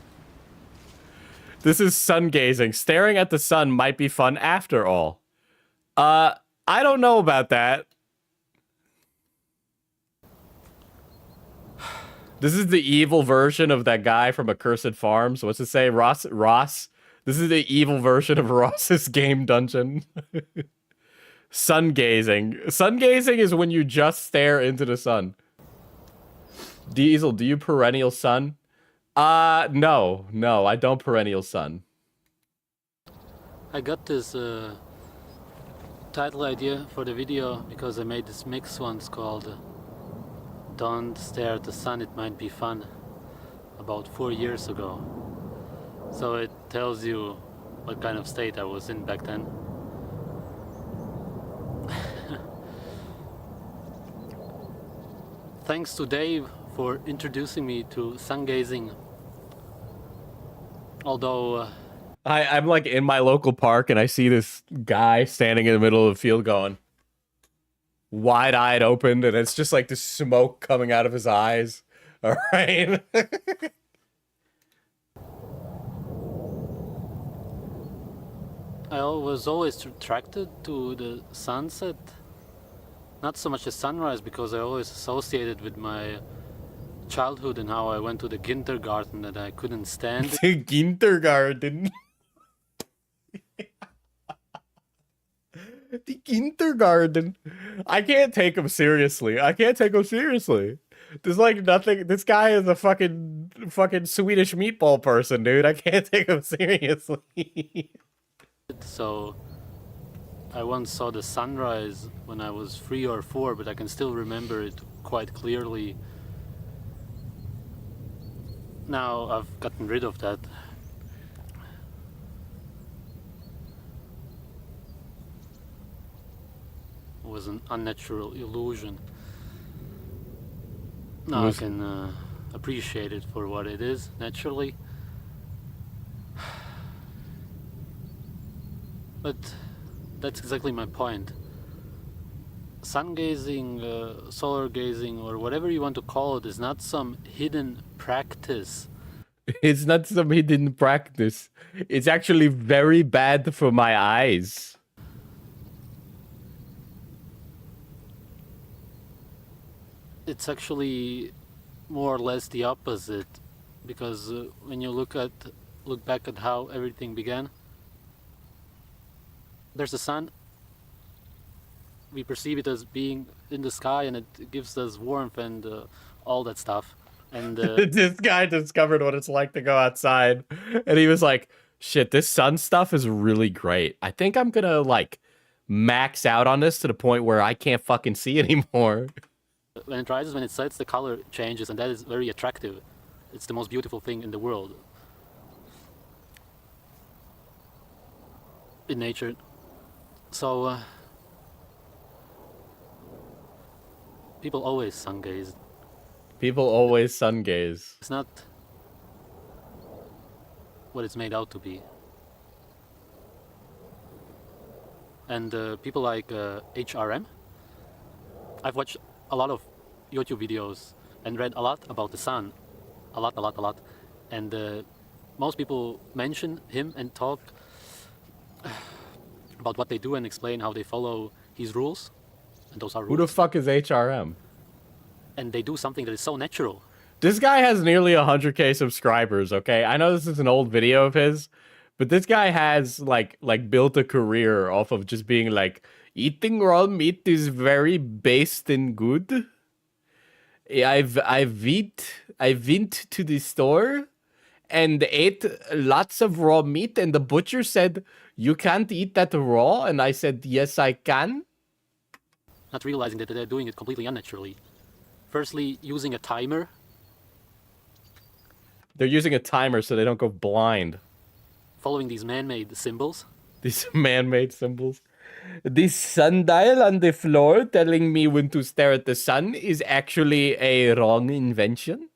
This is sun gazing. Staring at the sun might be fun after all. I don't know about that. This is the evil version of that guy from Accursed Farms. What's it say? Ross? This is the evil version of Ross's game dungeon. Sun gazing. Sun gazing is when you just stare into the sun. Diesel, do you perennial sun? No, I don't perennial sun. I got this title idea for the video because I made this mix once called Don't Stare at the Sun, It Might Be Fun, about 4 years ago. So it tells you what kind of state I was in back then. Thanks to Dave for introducing me to sun gazing. Although I'm like in my local park and I see this guy standing in the middle of the field going wide-eyed open, and it's just like the smoke coming out of his eyes. All right. I was always attracted to the sunset. Not so much the sunrise, because I always associated with my childhood and how I went to the kindergarten that I couldn't stand. The kindergarten. The kindergarten. I can't take him seriously. There's like nothing. This guy is a fucking Swedish meatball person, dude. I can't take him seriously. So I once saw the sunrise when I was 3 or 4, but I can still remember it quite clearly. Now I've gotten rid of that. It was an unnatural illusion. Now I can appreciate it for what it is, naturally. But that's exactly my point. Sun gazing, solar gazing, or whatever you want to call it, is not some hidden practice. It's not some hidden practice. It's actually very bad for my eyes. It's actually more or less the opposite, because when you look back at how everything began, there's the sun. We perceive it as being in the sky, and it gives us warmth and all that stuff. And This guy discovered what it's like to go outside, and he was like, "Shit, this sun stuff is really great. I think I'm gonna like max out on this to the point where I can't fucking see anymore." when it rises, when it sets, the color changes, and that is very attractive. It's the most beautiful thing in the world. In nature. So, people always sun gaze. People always sun gaze. It's not what it's made out to be. And people like HRM, I've watched a lot of YouTube videos and read a lot about the sun. A lot. And most people mention him and talk about what they do and explain how they follow his rules. And those are rules. Who the fuck is HRM? And they do something that is so natural. This guy has nearly 100K subscribers, okay? I know this is an old video of his, but this guy has like built a career off of just being like, eating raw meat is very based and good. I went to the store and ate lots of raw meat, and the butcher said, "You can't eat that raw," and I said, "Yes, I can." Not realizing that they're doing it completely unnaturally. Firstly, using a timer. They're using a timer so they don't go blind. Following these man-made symbols. These man-made symbols. This sundial on the floor telling me when to stare at the sun is actually a wrong invention.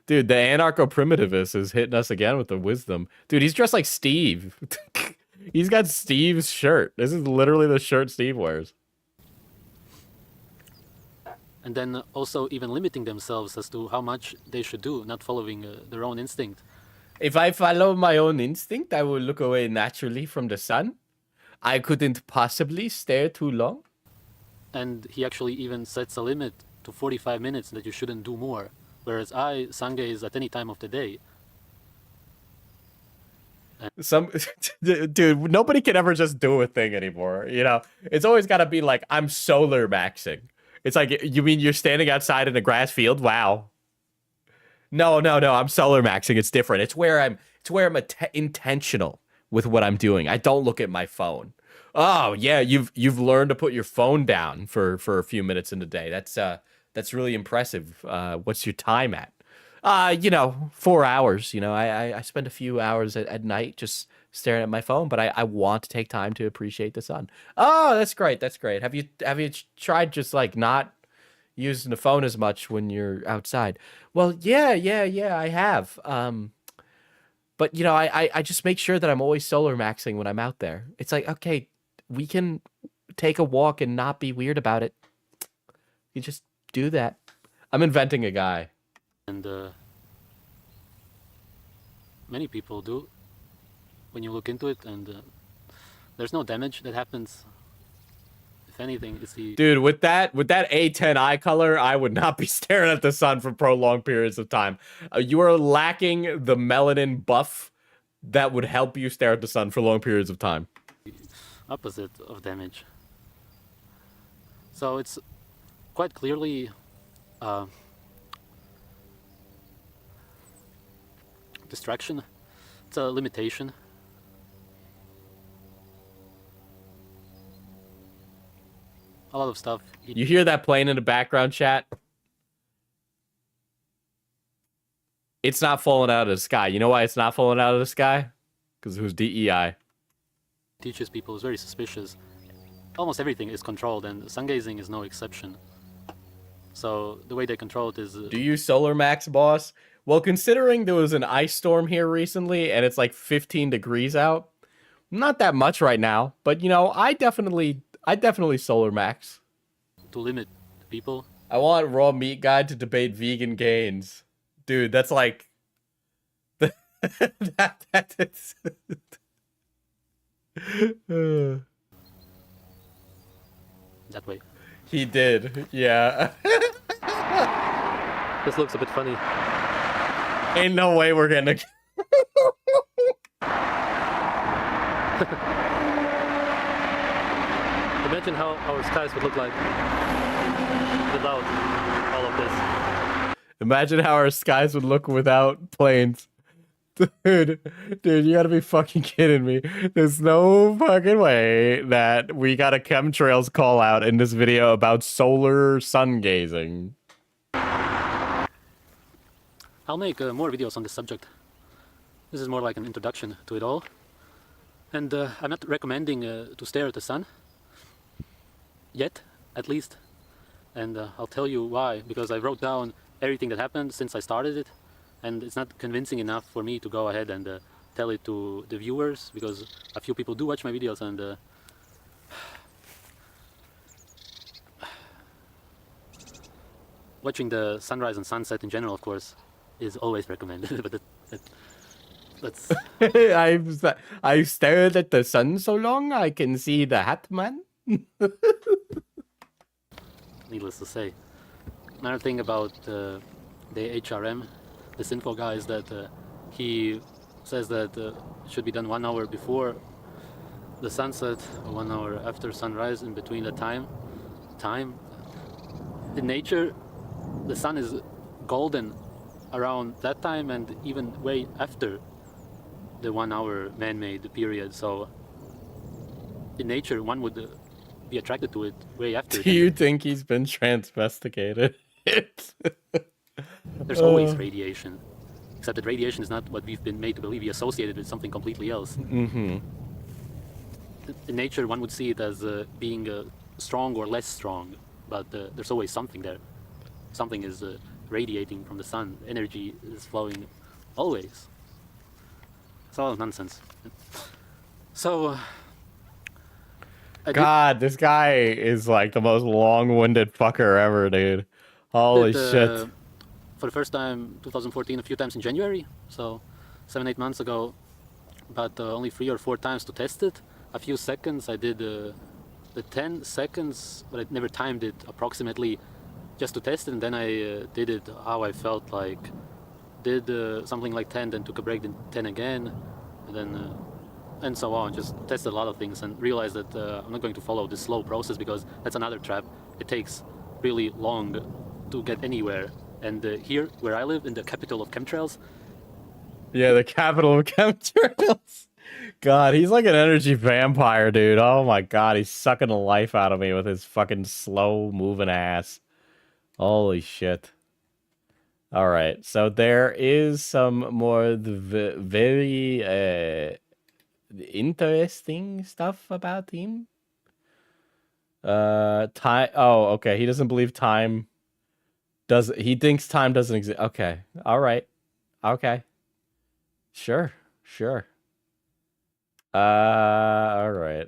Dude, the anarcho-primitivist is hitting us again with the wisdom. Dude, he's dressed like Steve. He's got Steve's shirt. This is literally the shirt Steve wears. And then also even limiting themselves as to how much they should do, not following their own instinct. If I follow my own instinct, I will look away naturally from the sun. I couldn't possibly stare too long. And he actually even sets a limit to 45 minutes that you shouldn't do more. Whereas I sun gaze at any time of the day. Some dude, nobody can ever just do a thing anymore. You know, it's always got to be like, I'm solar maxing. It's like, you mean you're standing outside in a grass field? Wow. No, I'm solar maxing. It's different. It's where I'm intentional with what I'm doing. I don't look at my phone. Oh yeah, you've learned to put your phone down for a few minutes in the day. That's really impressive. What's your time at? 4 hours. You know, I spend a few hours at night just staring at my phone, but I want to take time to appreciate the sun. Oh, that's great. That's great. Have you tried just like not using the phone as much when you're outside? Well, yeah, I have. But you know, I just make sure that I'm always solar maxing when I'm out there. It's like, okay, we can take a walk and not be weird about it. You just do that. I'm inventing a guy. And many people do when you look into it, and there's no damage that happens. If anything, it's the... Dude, with that A10 eye color, I would not be staring at the sun for prolonged periods of time. You are lacking the melanin buff that would help you stare at the sun for long periods of time. opposite of damage. So it's quite clearly distraction. It's a limitation. A lot of stuff. You hear that plane in the background, chat? It's not falling out of the sky. You know why it's not falling out of the sky? Because it was DEI. Teaches people is very suspicious. Almost everything is controlled, and sun gazing is no exception. So the way they control it is... Do you solar max, boss? Well, considering there was an ice storm here recently, and it's like 15 degrees out, not that much right now, but you know, I definitely solar max. To limit people. I want Raw Meat Guide to debate vegan gains. Dude, that's like... that is... That way. He did, yeah. This looks a bit funny. Ain't no way we're gonna... Imagine how our skies would look like without all of this. Imagine how our skies would look without planes. Dude, you gotta be fucking kidding me. There's no fucking way that we got a chemtrails call out in this video about solar sun gazing. I'll make more videos on this subject. This is more like an introduction to it all. And I'm not recommending to stare at the sun. Yet, at least. And I'll tell you why. Because I wrote down everything that happened since I started it. And it's not convincing enough for me to go ahead and tell it to the viewers. Because a few people do watch my videos and... watching the sunrise and sunset in general, of course, is always recommended. But that's... I've stared at the sun so long I can see the hat man. Needless to say. Another thing about the HRM, this info guy, is that he says that it should be done 1 hour before the sunset, or 1 hour after sunrise, in between the time. In nature, the sun is golden around that time and even way after the 1 hour man-made period. So in nature, one would be attracted to it way after. Do you think he's been transvesticated? There's always radiation, except that radiation is not what we've been made to believe. We associate it with something completely else. Mm-hmm. In nature, one would see it as being strong or less strong, but there's always something there. Something is radiating from the sun. Energy is flowing always. It's all nonsense. So... God, this guy is like the most long-winded fucker ever, dude. Holy shit. For the first time, 2014, a few times in January, so 7-8 months ago, but only 3 or 4 times to test it. A few seconds, I did the 10 seconds, but I never timed it approximately just to test it, and then I did it how I felt like. Did something like 10, then took a break, then 10 again, and then... and so on. Just tested a lot of things and realized that I'm not going to follow this slow process, because that's another trap. It takes really long to get anywhere. And here, where I live, in the capital of chemtrails... Yeah, the capital of chemtrails. God, he's like an energy vampire, dude. Oh my god, he's sucking the life out of me with his fucking slow-moving ass. Holy shit. Alright, so there is some more very... interesting stuff about him. Time. Oh, okay. He doesn't believe time does. He thinks time doesn't exist. Okay. All right. Okay. Sure. All right.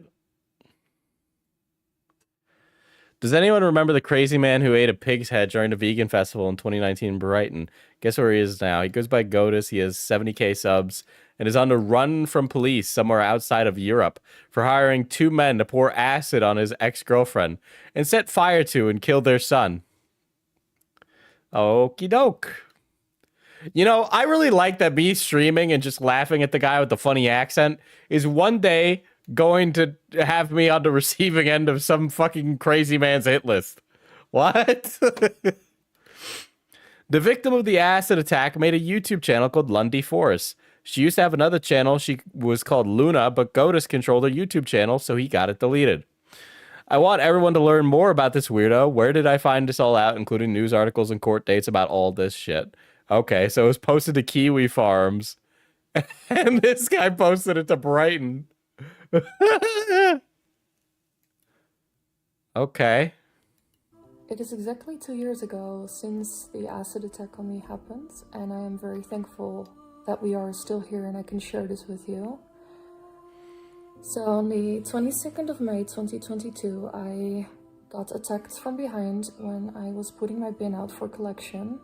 Does anyone remember the crazy man who ate a pig's head during the vegan festival in 2019 in Brighton? Guess where he is now? He goes by Godus. He has 70k subs and is on the run from police somewhere outside of Europe for hiring 2 men to pour acid on his ex-girlfriend and set fire to and kill their son. Okie doke. You know, I really like that me streaming and just laughing at the guy with the funny accent is one day going to have me on the receiving end of some fucking crazy man's hit list. What? The victim of the acid attack made a YouTube channel called Lundy Force. She used to have another channel. She was called Luna, but Godus controlled her YouTube channel, so he got it deleted. I want everyone to learn more about this weirdo. Where did I find this all out, including news articles and court dates about all this shit? Okay, so it was posted to Kiwi Farms, and this guy posted it to Brighton. Okay. It is exactly 2 years ago since the acid attack on me happened, and I am very thankful that we are still here and I can share this with you. So on the 22nd of May 2022, I got attacked from behind when I was putting my bin out for collection,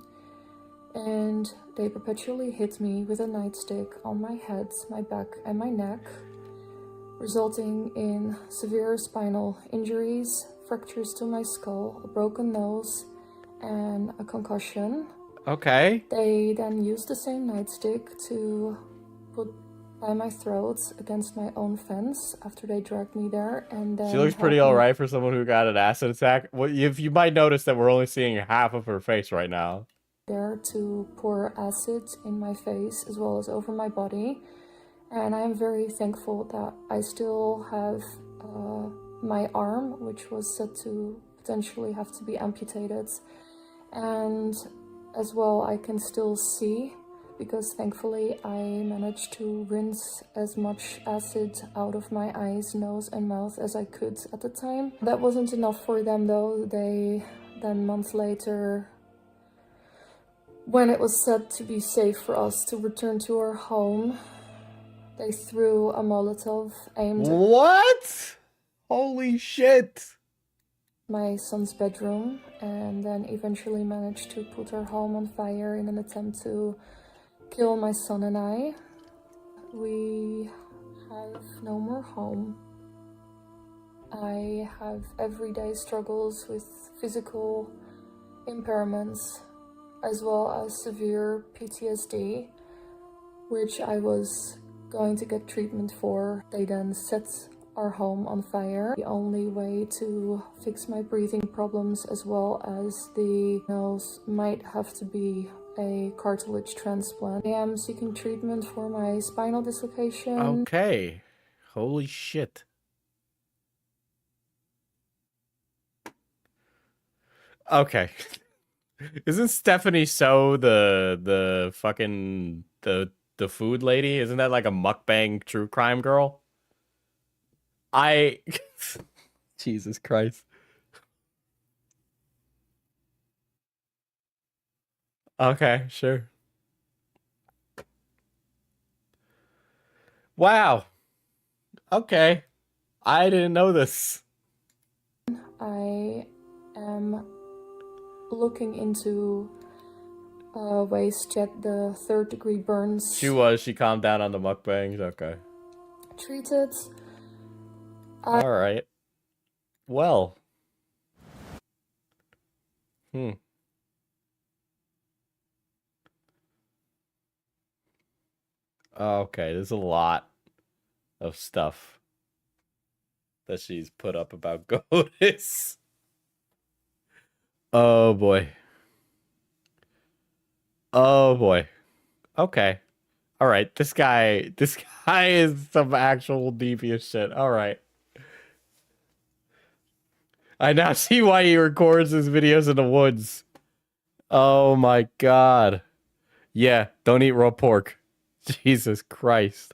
and they perpetually hit me with a nightstick on my head, my back and my neck, resulting in severe spinal injuries, fractures to my skull, a broken nose, and a concussion. Okay. They then used the same nightstick to put by my throat against my own fence after they dragged me there, and then... She looks pretty alright for someone who got an acid attack. Well, you might notice that we're only seeing half of her face right now. there to pour acid in my face as well as over my body. And I'm very thankful that I still have my arm, which was said to potentially have to be amputated. And as well, I can still see, because thankfully I managed to rinse as much acid out of my eyes, nose and mouth as I could at the time. That wasn't enough for them though. They then months later, when it was said to be safe for us to return to our home, they threw a Molotov aimed at What? Holy shit. my son's bedroom, and then eventually managed to put our home on fire in an attempt to kill my son and I. We have no more home. I have everyday struggles with physical impairments as well as severe PTSD, which I was going to get treatment for. They then set our home on fire. The only way to fix my breathing problems as well as the nose might have to be a cartilage transplant. I am seeking treatment for my spinal dislocation. Okay. Holy shit. Okay. Isn't Stephanie So the fucking the food lady? Isn't that like a mukbang true crime girl? Jesus Christ. Okay, sure. Wow. Okay. I didn't know this. I am looking into ways to get the 3rd-degree burns She calmed down on the mukbangs. Okay. treated. All right. Well. Okay, there's a lot of stuff that she's put up about GOATS. Oh boy. Oh boy. Okay. All right. This guy is some actual devious shit. All right. I now see why he records his videos in the woods. Oh my god. Yeah, don't eat raw pork. Jesus Christ.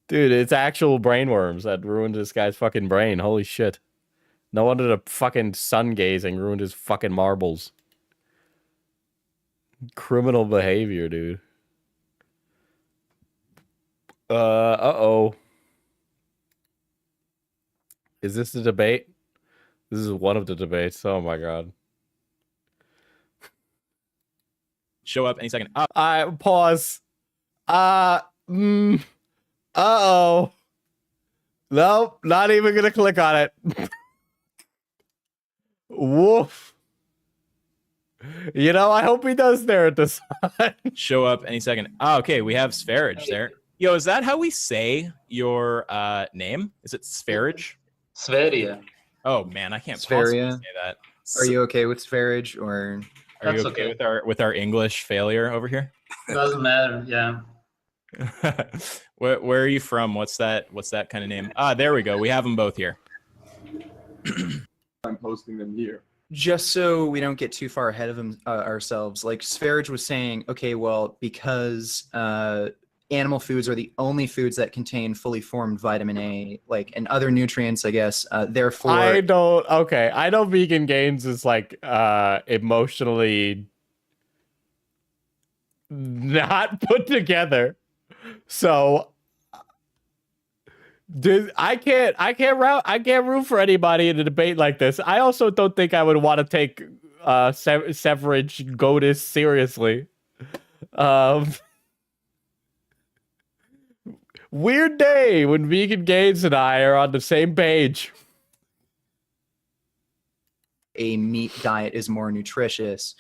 Dude, it's actual brainworms that ruined this guy's fucking brain. Holy shit. No wonder the fucking sun gazing ruined his fucking marbles. Criminal behavior, dude. Uh-oh. Is this the debate? This is one of the debates. Oh my god. Show up any second. Pause. Uh-oh. Nope, not even gonna click on it. Woof. You know, I hope he does stare at the sun. Show up any second. Oh, okay, we have Sverige there. Yo, is that how we say your name? Is it Sverige? Sverige. Oh man, I can't possibly Sverige. say that. Are you okay with Sverige, or Are you That's okay okay. with our English failure over here? Doesn't matter. Yeah. Where are you from? What's that kind of name? Ah, there we go. We have them both here. I'm posting them here. just so we don't get too far ahead of ourselves, like Sverige was saying, okay, well, because animal foods are the only foods that contain fully formed vitamin A, like, and other nutrients, I guess, therefore... I know Vegan Gains is, like, emotionally not put together. So... Dude, I can't root for anybody in a debate like this. I also don't think I would want to take Severage Godis seriously. Weird day when Vegan Gains and I are on the same page. A meat diet is more nutritious.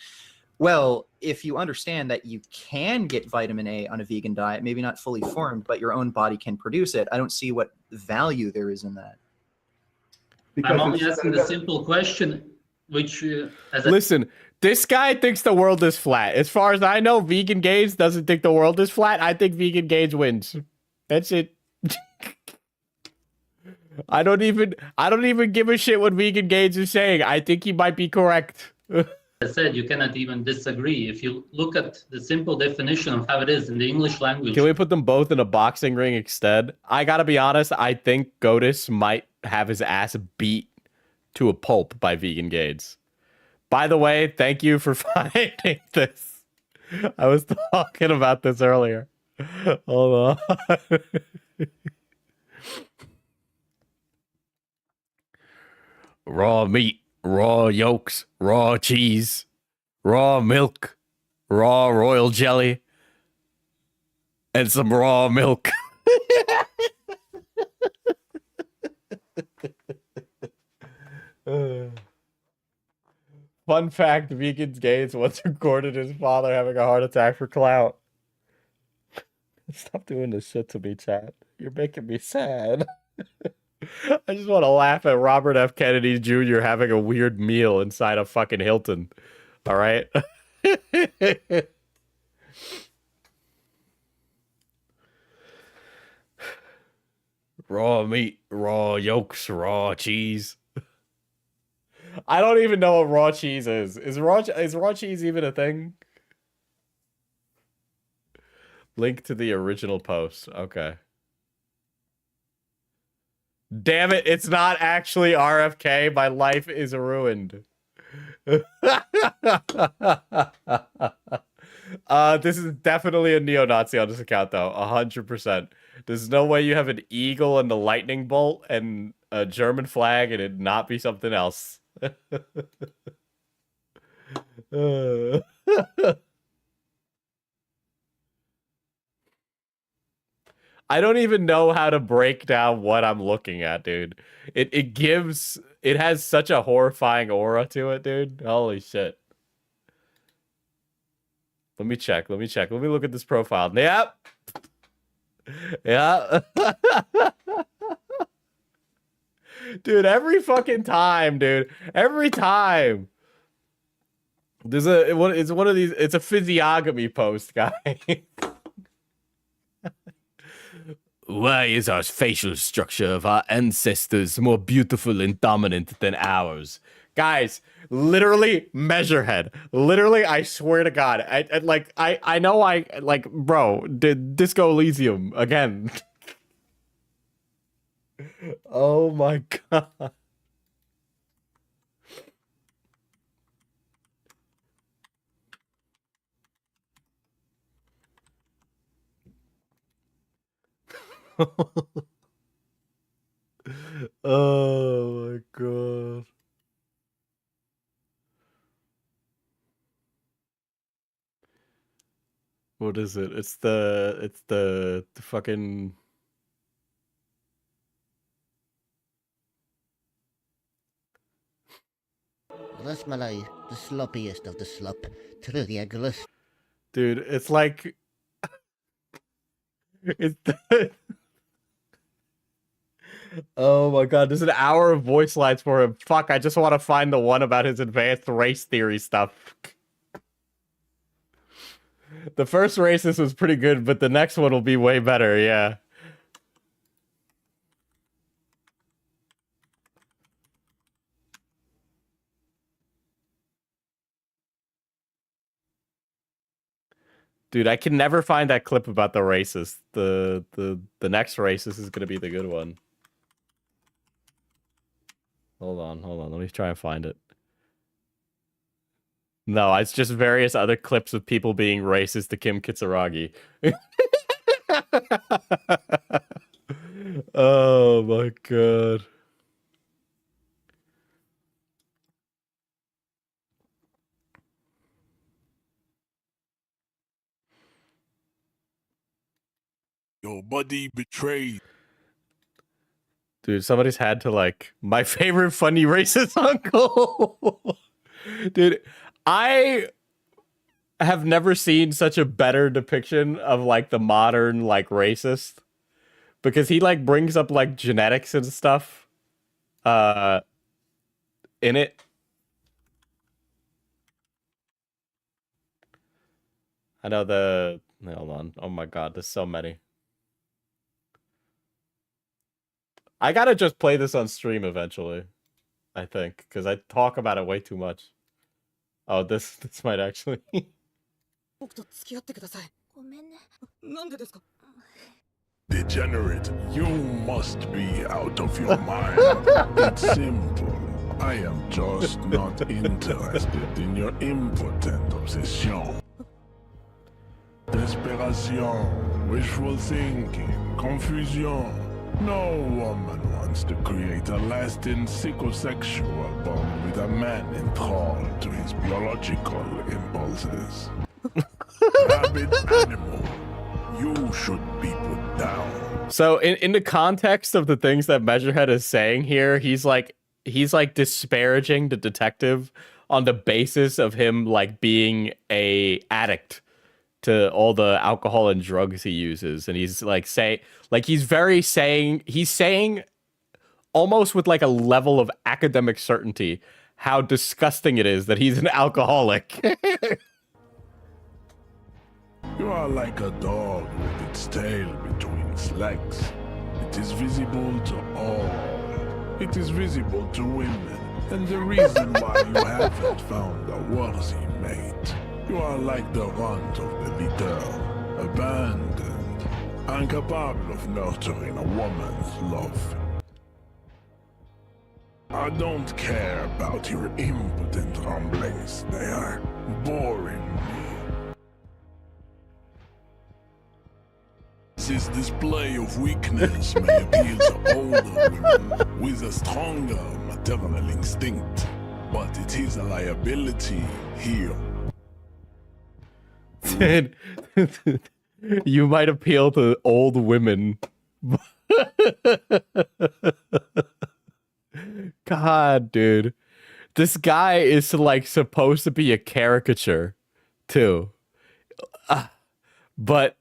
Well, if you understand that you can get vitamin A on a vegan diet, maybe not fully formed, but your own body can produce it, I don't see what value there is in that. Because I'm only asking the simple question. which as I Listen, this guy thinks the world is flat. As far as I know, Vegan Gaze doesn't think the world is flat. I think Vegan Gaze wins. That's it. I don't even give a shit what Vegan Gaze is saying. I think he might be correct. said, you cannot even disagree. If you look at the simple definition of how it is in the English language, Can we put them both in a boxing ring instead? I gotta be honest, I think Godis might have his ass beat to a pulp by Vegan Gaze. By the way, thank you for finding this. I was talking about this earlier. Hold on. Raw meat, raw yolks, raw cheese, raw milk, raw royal jelly, and some raw milk. Fun fact, Vegan Gaze once recorded his father having a heart attack for clout. Stop doing this shit to me, chat. You're making me sad. I just want to laugh at Robert F. Kennedy Jr. having a weird meal inside a fucking Hilton. All right? Raw meat, raw yolks, raw cheese. I don't even know what raw cheese is. Is raw cheese even a thing? Link to the original post. Okay. Damn it, it's not actually RFK. My life is ruined. This is definitely a neo-Nazi on this account, though. 100%. There's no way you have an eagle and a lightning bolt and a German flag and it not be something else. I don't even know how to break down what I'm looking at, dude. It has such a horrifying aura to it, dude. Holy shit. Let me check. Let me look at this profile. Yep. Yeah. Dude, every fucking time, dude. Every time. It's one of these, it's a physiognomy post, guy. Why is our facial structure of our ancestors more beautiful and dominant than ours? Guys, literally Measurehead. Literally, I swear to God. I know bro, Disco Elysium again. Oh my God. Oh my God. What is it? It's the fucking Rasmalai, the sloppiest of the slop, Triangulus. dude, it's like it's the oh my God, there's an hour of voice lines for him. Fuck, I just want to find the one about his advanced race theory stuff. The first racist was pretty good, but the next one will be way better, yeah. Dude, I can never find that clip about the racist. The next racist is gonna be the good one. Hold on. Let me try and find it. No, it's just various other clips of people being racist to Kim Kitsuragi. Oh my God. Your buddy betrayed. Dude, somebody's had to my favorite funny racist uncle. Dude, I have never seen such a better depiction of the modern racist, because he brings up genetics and stuff in it. I know the... Hold on. Oh my god, there's so many. I gotta just play this on stream eventually, I think, because I talk about it way too much. Oh, this might actually... Degenerate, you must be out of your mind. It's simple. I am just not interested in your impotent obsession. Desperation, wishful thinking, confusion. No woman wants to create a lasting psychosexual bond with a man enthralled to his biological impulses. Rabid animal, you should be put down. So in the context of the things that Measurehead is saying here, he's like disparaging the detective on the basis of him like being a addict to all the alcohol and drugs he uses, and he's like he's saying almost with like a level of academic certainty how disgusting it is that he's an alcoholic. You are like a dog with its tail between its legs. It is visible to all. It is visible to women, and the reason why you haven't found a worthy mate. You are like the runt of the litter, abandoned, incapable of nurturing a woman's love. I don't care about your impotent rumblings. They are boring me. This display of weakness may appeal to older women with a stronger maternal instinct, but it is a liability here. You might appeal to old women. God, dude. This guy is like supposed to be a caricature too. But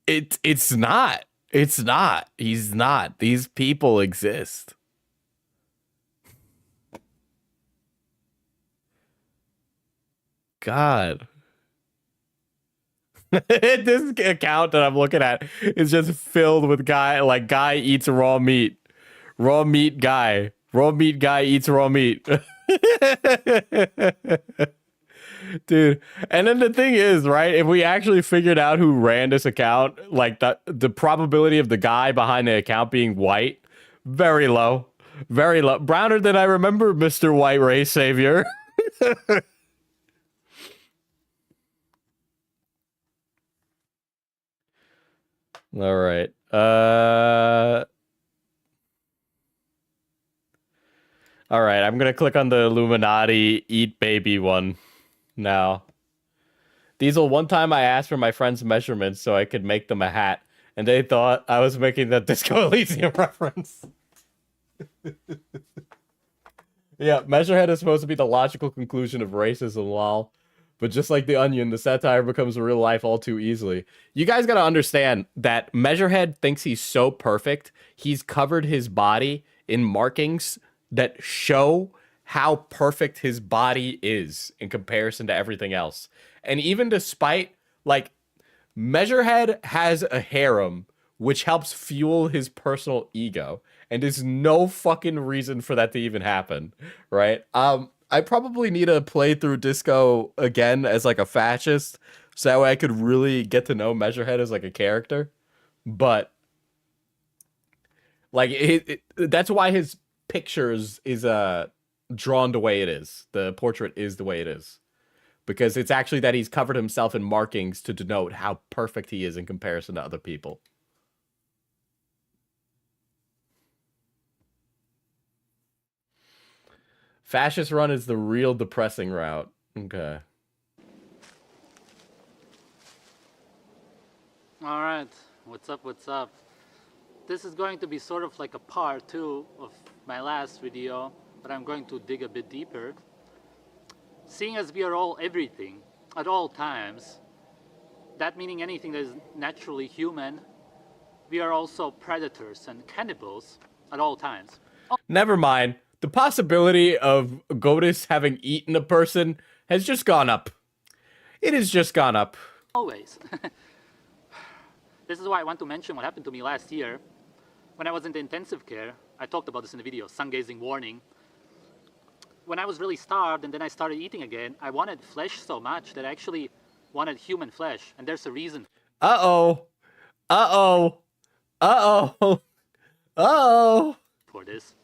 it's not. It's not. He's not. These people exist. God. This account that I'm looking at is just filled with guy eats raw meat. Raw meat guy. Raw meat guy eats raw meat. Dude. And then the thing is, right, if we actually figured out who ran this account, like the probability of the guy behind the account being white, very low. Very low. Browner than I remember, Mr. White Race Savior. All right. All right, I'm going to click on the Illuminati eat baby one now. Diesel, one time I asked for my friend's measurements so I could make them a hat, and they thought I was making the Disco Elysium reference. Yeah, Measurehead is supposed to be the logical conclusion of racism, lol. But just like The Onion, the satire becomes real life all too easily. You guys gotta understand that Measurehead thinks he's so perfect, he's covered his body in markings that show how perfect his body is in comparison to everything else. And even despite, like, Measurehead has a harem, which helps fuel his personal ego. And there's no fucking reason for that to even happen, right? I probably need to play through Disco again as like a fascist, so that way I could really get to know Measurehead as like a character. But like that's why his pictures is drawn the way it is. The portrait is the way it is. Because it's actually that he's covered himself in markings to denote how perfect he is in comparison to other people. Fascist run is the real depressing route. Okay. All right, what's up, what's up? This is going to be sort of like a part 2 of my last video, but I'm going to dig a bit deeper. Seeing as we are all everything, at all times, that meaning anything that is naturally human, we are also predators and cannibals at all times. Never mind. The possibility of Godis having eaten a person has just gone up. It has just gone up. Always. This is why I want to mention what happened to me last year. When I was in the intensive care, I talked about this in the video, sun gazing warning. When I was really starved and then I started eating again, I wanted flesh so much that I actually wanted human flesh. And there's a reason. Uh-oh. Uh-oh. Uh-oh. Uh-oh. For this.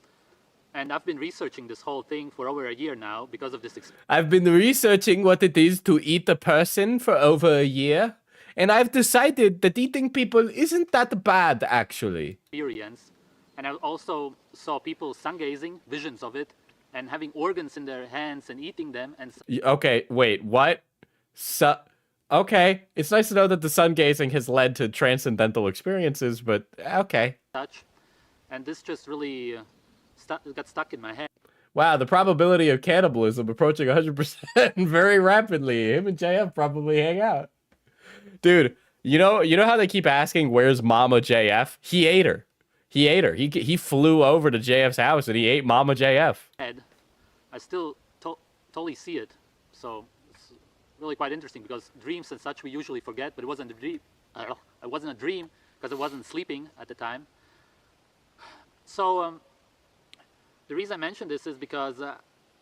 And I've been researching this whole thing for over a year now because of this I've been researching what it is to eat a person for over a year, and I've decided that eating people isn't that bad, actually. experience. And I also saw people sun gazing, visions of it, and having organs in their hands and eating them. And Okay, wait, what? Okay, it's nice to know that the sun gazing has led to transcendental experiences, but okay. such. And this just really got stuck in my head. Wow, the probability of cannibalism approaching 100% very rapidly. Him and JF probably hang out. Dude, you know how they keep asking where's Mama JF? He ate her. He ate her. He flew over to JF's house and he ate Mama JF. I still totally see it. So it's really quite interesting because dreams and such we usually forget, but it wasn't a dream. It wasn't a dream because I wasn't sleeping at the time. So the reason I mentioned this is because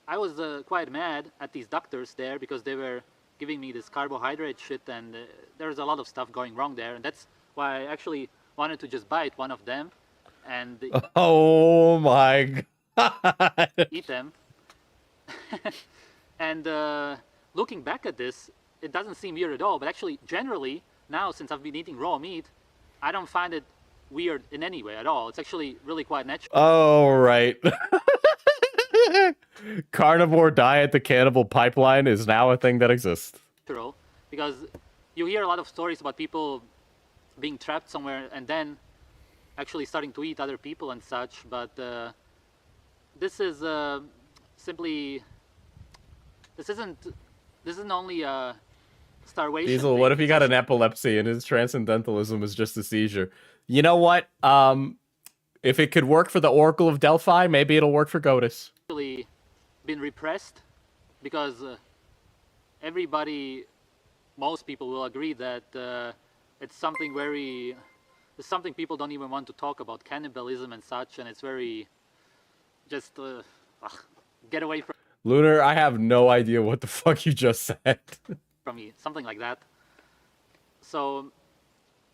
I was quite mad at these doctors there because they were giving me this carbohydrate shit and there's a lot of stuff going wrong there. And that's why I actually wanted to just bite one of them and oh my God. Eat them. And looking back at this, it doesn't seem weird at all. But actually, generally, now since I've been eating raw meat, I don't find it weird in any way at all. It's actually really quite natural. Oh, right. Carnivore diet, the cannibal pipeline is now a thing that exists. Because you hear a lot of stories about people being trapped somewhere and then actually starting to eat other people and such. But this is simply, this isn't only a starvation. Diesel, what if he got an epilepsy and his transcendentalism is just a seizure? You know what? If it could work for the Oracle of Delphi, maybe it'll work for Godus. Actually been repressed because most people will agree that it's something people don't even want to talk about, cannibalism and such, and it's very just get away from Lunar, I have no idea what the fuck you just said. from me, something like that. So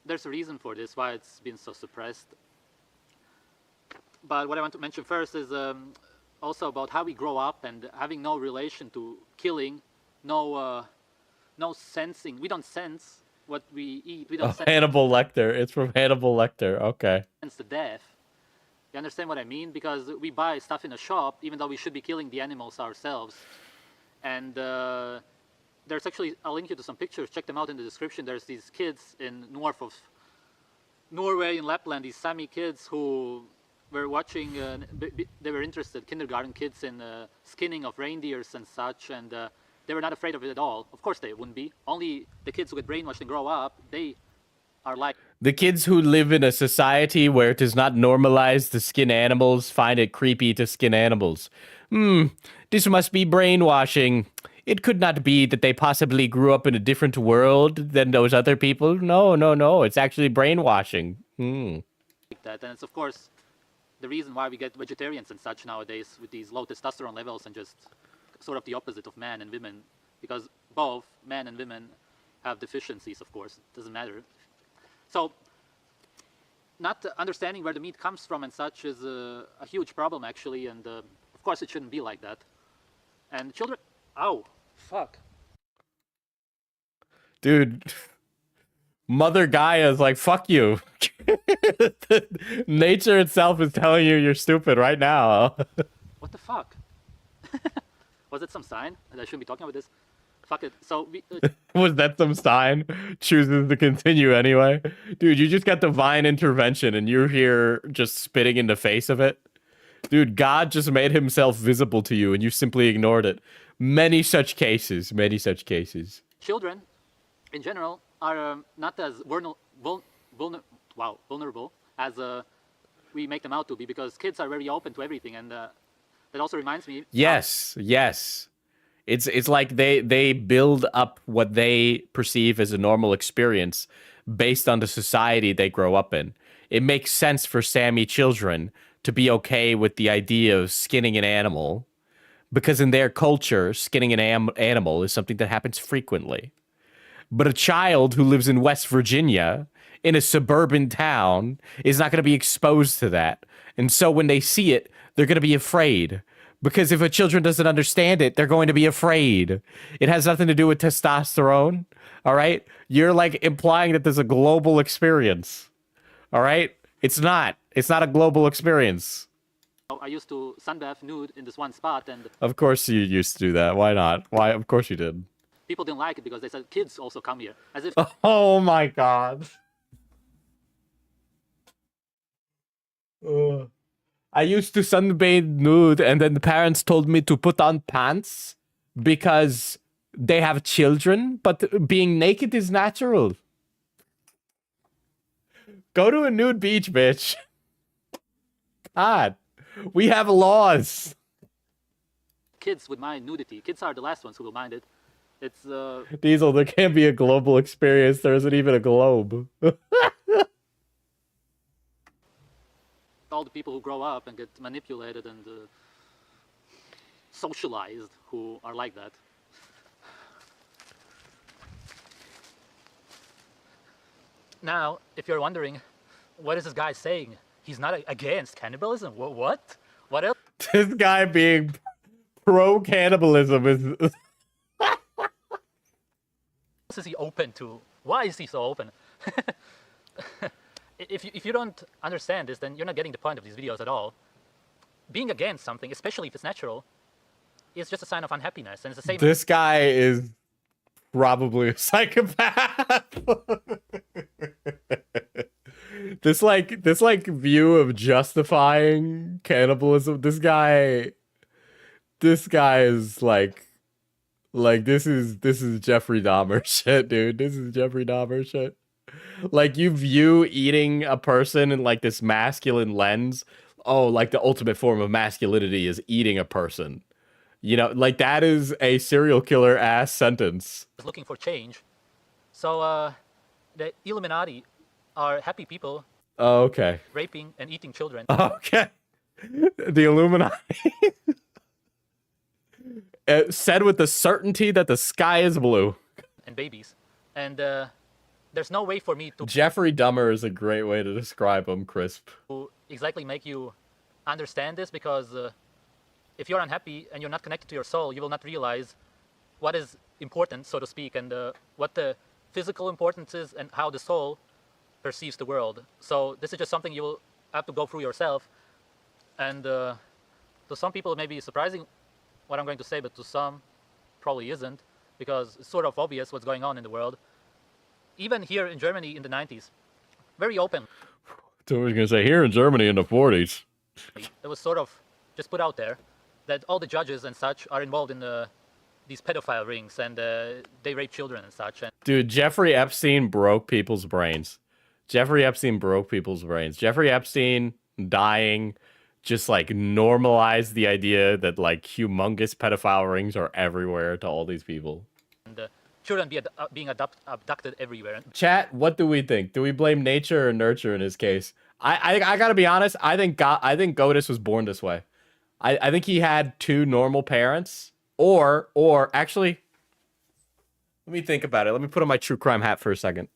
there's a reason for this, why it's been so suppressed. But what I want to mention first is also about how we grow up and having no relation to killing, no sensing. We don't sense what we eat. We don't sense Hannibal Lecter. It's from Hannibal Lecter. Okay. the death. You understand what I mean? Because we buy stuff in a shop, even though we should be killing the animals ourselves. And there's actually, I'll link you to some pictures. Check them out in the description. There's these kids in north of Norway, in Lapland, these Sami kids who were watching, they were interested, kindergarten kids, in skinning of reindeers and such, and they were not afraid of it at all. Of course they wouldn't be. Only the kids who get brainwashed and grow up, they are like... The kids who live in a society where it is not normalized to skin animals find it creepy to skin animals. This must be brainwashing. It could not be that they possibly grew up in a different world than those other people. No. It's actually brainwashing. Like that. And it's, of course, the reason why we get vegetarians and such nowadays with these low testosterone levels and just sort of the opposite of men and women. Because both men and women have deficiencies, of course. It doesn't matter. So, not understanding where the meat comes from and such is a huge problem, actually. And, of course, it shouldn't be like that. And children... Ow. Fuck. Dude, Mother Gaia is like, fuck you. Nature itself is telling you you're stupid right now. What the fuck? Was it some sign that I shouldn't be talking about this? Fuck it. So we... Was that some sign? Chooses to continue anyway? Dude, you just got divine intervention and you're here just spitting in the face of it? Dude, God just made himself visible to you and you simply ignored it. Many such cases. Children, in general, are not as vulnerable as we make them out to be, because kids are very open to everything, and that also reminds me... Yes. It's like they build up what they perceive as a normal experience based on the society they grow up in. It makes sense for Sami children to be okay with the idea of skinning an animal because in their culture, skinning an animal is something that happens frequently. But a child who lives in West Virginia in a suburban town is not going to be exposed to that. And so when they see it, they're going to be afraid. Because if a children doesn't understand it, they're going to be afraid. It has nothing to do with testosterone. All right? You're like implying that there's a global experience. All right? It's not. It's not a global experience. I used to sunbathe nude in this one spot, and Of course you used to do that. Why not? Why? Of course you did. people didn't like it because they said kids also come here, as if Oh my god. I used to sunbathe nude, and then the parents told me to put on pants because they have children, but being naked is natural. Go to a nude beach, bitch. God, we have laws. kids would mind nudity. Kids are the last ones who will mind it. It's Diesel, there can't be a global experience. There isn't even a globe. all the people who grow up and get manipulated and socialized who are like that. Now, if you're wondering, what is this guy saying? He's not against cannibalism. What? What else This guy being pro cannibalism is. is he open to? Why is he so open? If you don't understand this, then you're not getting the point of these videos at all. Being against something, especially if it's natural, is just a sign of unhappiness, and it's the same. This guy is probably a psychopath. this view of justifying cannibalism. This guy is like this is Jeffrey Dahmer shit, dude. This is Jeffrey Dahmer shit. Like, you view eating a person in like this masculine lens. Oh, like the ultimate form of masculinity is eating a person. You know, like that is a serial killer ass sentence. Looking for change. So the Illuminati are happy people Oh, okay. raping and eating children. Okay. The Illuminati. It said with the certainty that the sky is blue. And babies. And there's no way for me to Jeffrey Dahmer is a great way to describe him, Crisp. exactly make you understand this, because if you're unhappy and you're not connected to your soul, you will not realize what is important, so to speak, and what the physical importance is and how the soul perceives the world. So this is just something you will have to go through yourself. And to some people it may be surprising what I'm going to say, but to some probably isn't, because it's sort of obvious what's going on in the world. Even here in Germany in the 90s, very open. So I was going to say, here in Germany in the 40s. It was sort of just put out there that all the judges and such are involved in these pedophile rings, and they rape children and such. And Dude, Jeffrey Epstein broke people's brains. Jeffrey Epstein broke people's brains. Jeffrey Epstein dying just like normalized the idea that like humongous pedophile rings are everywhere to all these people. and children being abducted everywhere. Chat, what do we think? Do we blame nature or nurture in his case? I gotta be honest. I think Godus was born this way. I think he had two normal parents, or actually, let me think about it. Let me put on my true crime hat for a second.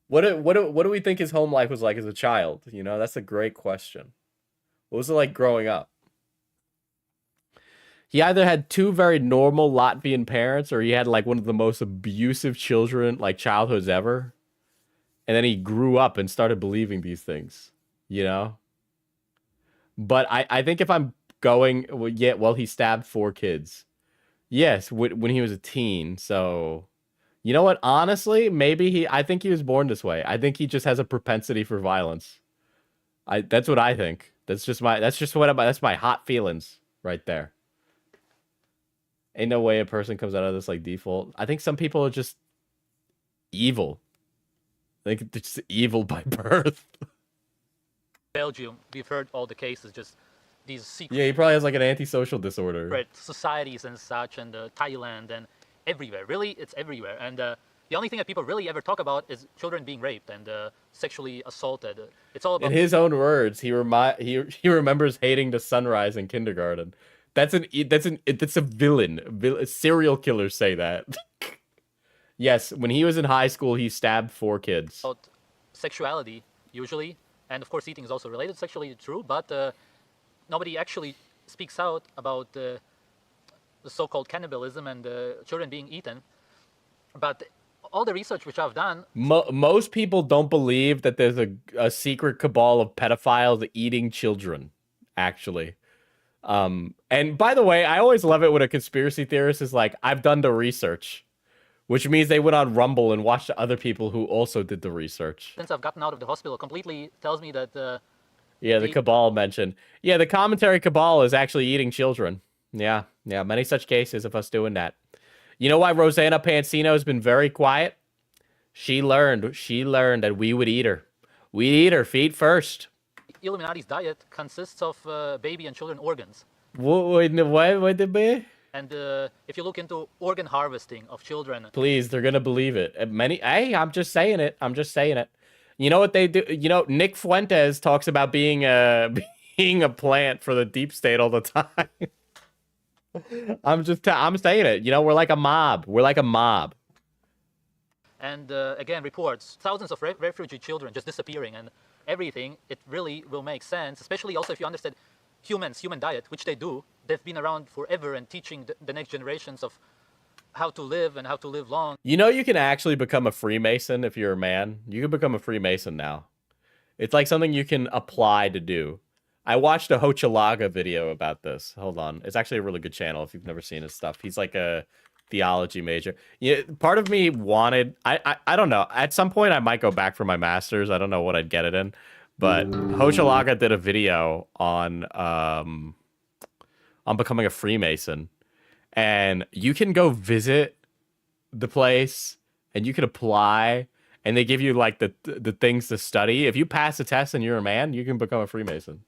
What do we think his home life was like as a child? You know, that's a great question. What was it like growing up? He either had two very normal Latvian parents, or he had like one of the most abusive childhoods ever. And then he grew up and started believing these things, you know? But I think if I'm going, well, he stabbed 4 kids. Yes, when he was a teen. So, you know what? Honestly, I think he was born this way. I think he just has a propensity for violence. That's what I think. That's my hot feelings right there. Ain't no way a person comes out of this like default. I think some people are just evil. I think they're just evil by birth. Belgium, we've heard all the cases just these secret Yeah, he probably has like an antisocial disorder. societies and such, and Thailand and everywhere. Really, it's everywhere. And the only thing that people really ever talk about is children being raped and sexually assaulted. It's all about. In his own words, he remembers hating the sunrise in kindergarten. That's a villain. Serial killers say that. Yes, when he was in high school, he stabbed 4 kids. About sexuality usually, and of course eating is also related sexually, true, but nobody actually speaks out about the so-called cannibalism and children being eaten. But all the research which I've done, Most people don't believe that there's a secret cabal of pedophiles eating children, actually. And by the way, I always love it when a conspiracy theorist is like, I've done the research. Which means they went on Rumble and watched other people who also did the research. since I've gotten out of the hospital, completely tells me that Yeah, the cabal mentioned. Yeah, the commentary cabal is actually eating children. Yeah, many such cases of us doing that. You know why Rosanna Pansino has been very quiet? She learned that we would eat her. We'd eat her feet first. Illuminati's diet consists of baby and children organs. What would it be? And if you look into organ harvesting of children, Please, they're gonna believe it. Hey, I'm just saying it. You know what they do? You know, Nick Fuentes talks about being a being a plant for the deep state all the time. I'm saying it. You know, we're like a mob. and again, reports thousands of refugee children just disappearing and everything. It really will make sense, especially also if you understand human diet, which they do. They've been around forever and teaching the next generations of how to live and how to live long. You know, you can actually become a Freemason if you're a man. You can become a Freemason now. It's like something you can apply to do. I watched a Hochelaga video about this. Hold on. It's actually a really good channel if you've never seen his stuff. He's like a theology major. Yeah, part of me wanted... I don't know. At some point, I might go back for my master's. I don't know what I'd get it in. But Hochelaga did a video on becoming a Freemason. And you can go visit the place and you can apply and they give you like the things to study. If you pass the test and you're a man, you can become a Freemason.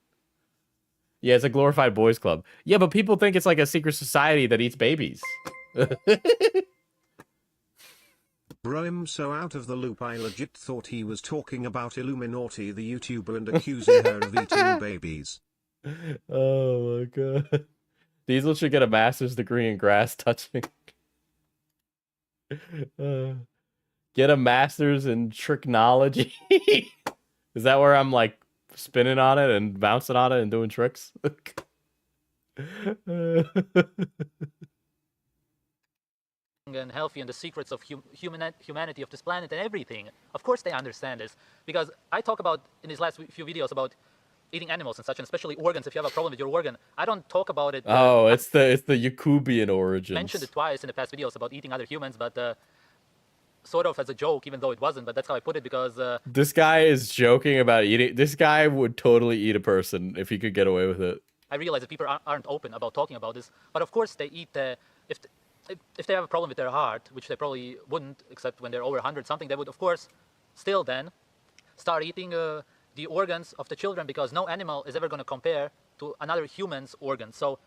Yeah, it's a glorified boys club. Yeah, but people think it's like a secret society that eats babies. Bro, I'm so out of the loop. I legit thought he was talking about Illuminati, the YouTuber, and accusing her of eating babies. Oh my god. Diesel should get a master's degree in grass touching. Get a master's in tricknology. Is that where I'm like spinning on it and bouncing on it and doing tricks? And healthy and the secrets of humanity of this planet and everything. Of course they understand this, because I talk about in these last few videos about eating animals and such, and especially organs. If you have a problem with your organ, I don't talk about it. Oh, it's the Yakubian origins. I mentioned it twice in the past videos about eating other humans, but sort of as a joke, even though it wasn't. But that's how I put it, because this guy is joking about eating. This guy would totally eat a person if he could get away with it. I realize that people aren't open about talking about this, but of course they eat. If they have a problem with their heart, which they probably wouldn't, except when they're over 100 something, they would of course still then start eating the organs of the children, because no animal is ever going to compare to another human's organs. So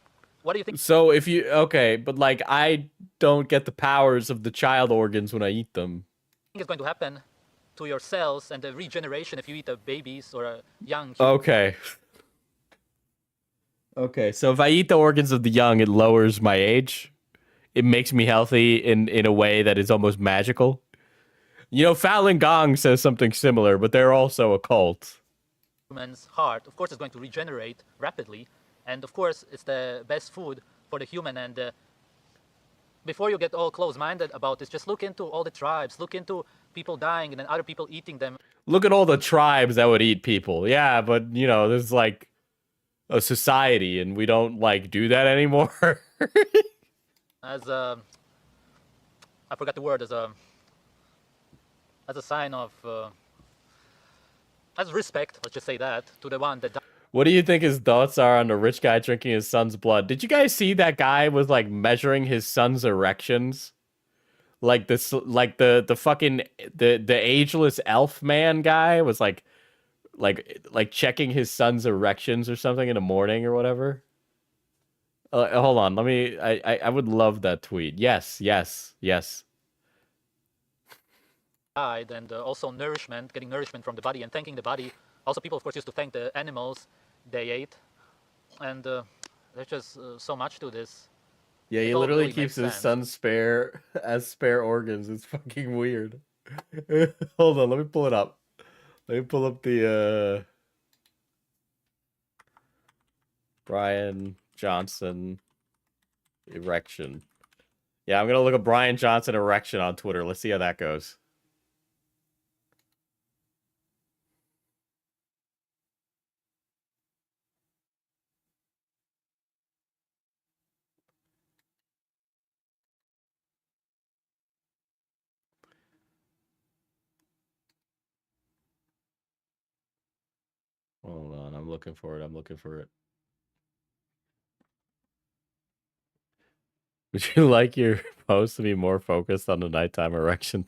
what do you think? So if you, okay, but like I don't get the powers of the child organs when I eat them. Is going to happen to your cells and the regeneration if you eat a babies or a young human? Okay. Okay, so if I eat the organs of the young, it lowers my age. It makes me healthy in a way that is almost magical. You know, Falun Gong says something similar, but they're also a cult. Human's heart, of course, is going to regenerate rapidly, and of course, it's the best food for the human. And before you get all close-minded about this, just look into all the tribes, look into people dying and then other people eating them. Look at all the tribes that would eat people. Yeah, but you know, there's like a society, and we don't like do that anymore. As I forgot the word, as a sign of as respect, let's just say that, to the one that died. What do you think his thoughts are on the rich guy drinking his son's blood? Did you guys see that guy was like measuring his son's erections? Like this, like the fucking the ageless elf man guy was like like checking his son's erections or something in the morning or whatever. Hold on, let me. I would love that tweet. Yes, yes, yes. And also nourishment, getting nourishment from the body and thanking the body. Also, people, of course, used to thank the animals they ate. And there's just so much to this. Yeah, he all literally really keeps makes his sense. son as spare organs. It's fucking weird. Hold on, let me pull it up. Let me pull up the Brian Johnson erection. Yeah, I'm gonna look up Brian Johnson erection on Twitter. Let's see how that goes. Hold on, I'm looking for it. I'm looking for it. Would you like your post to be more focused on the nighttime erection?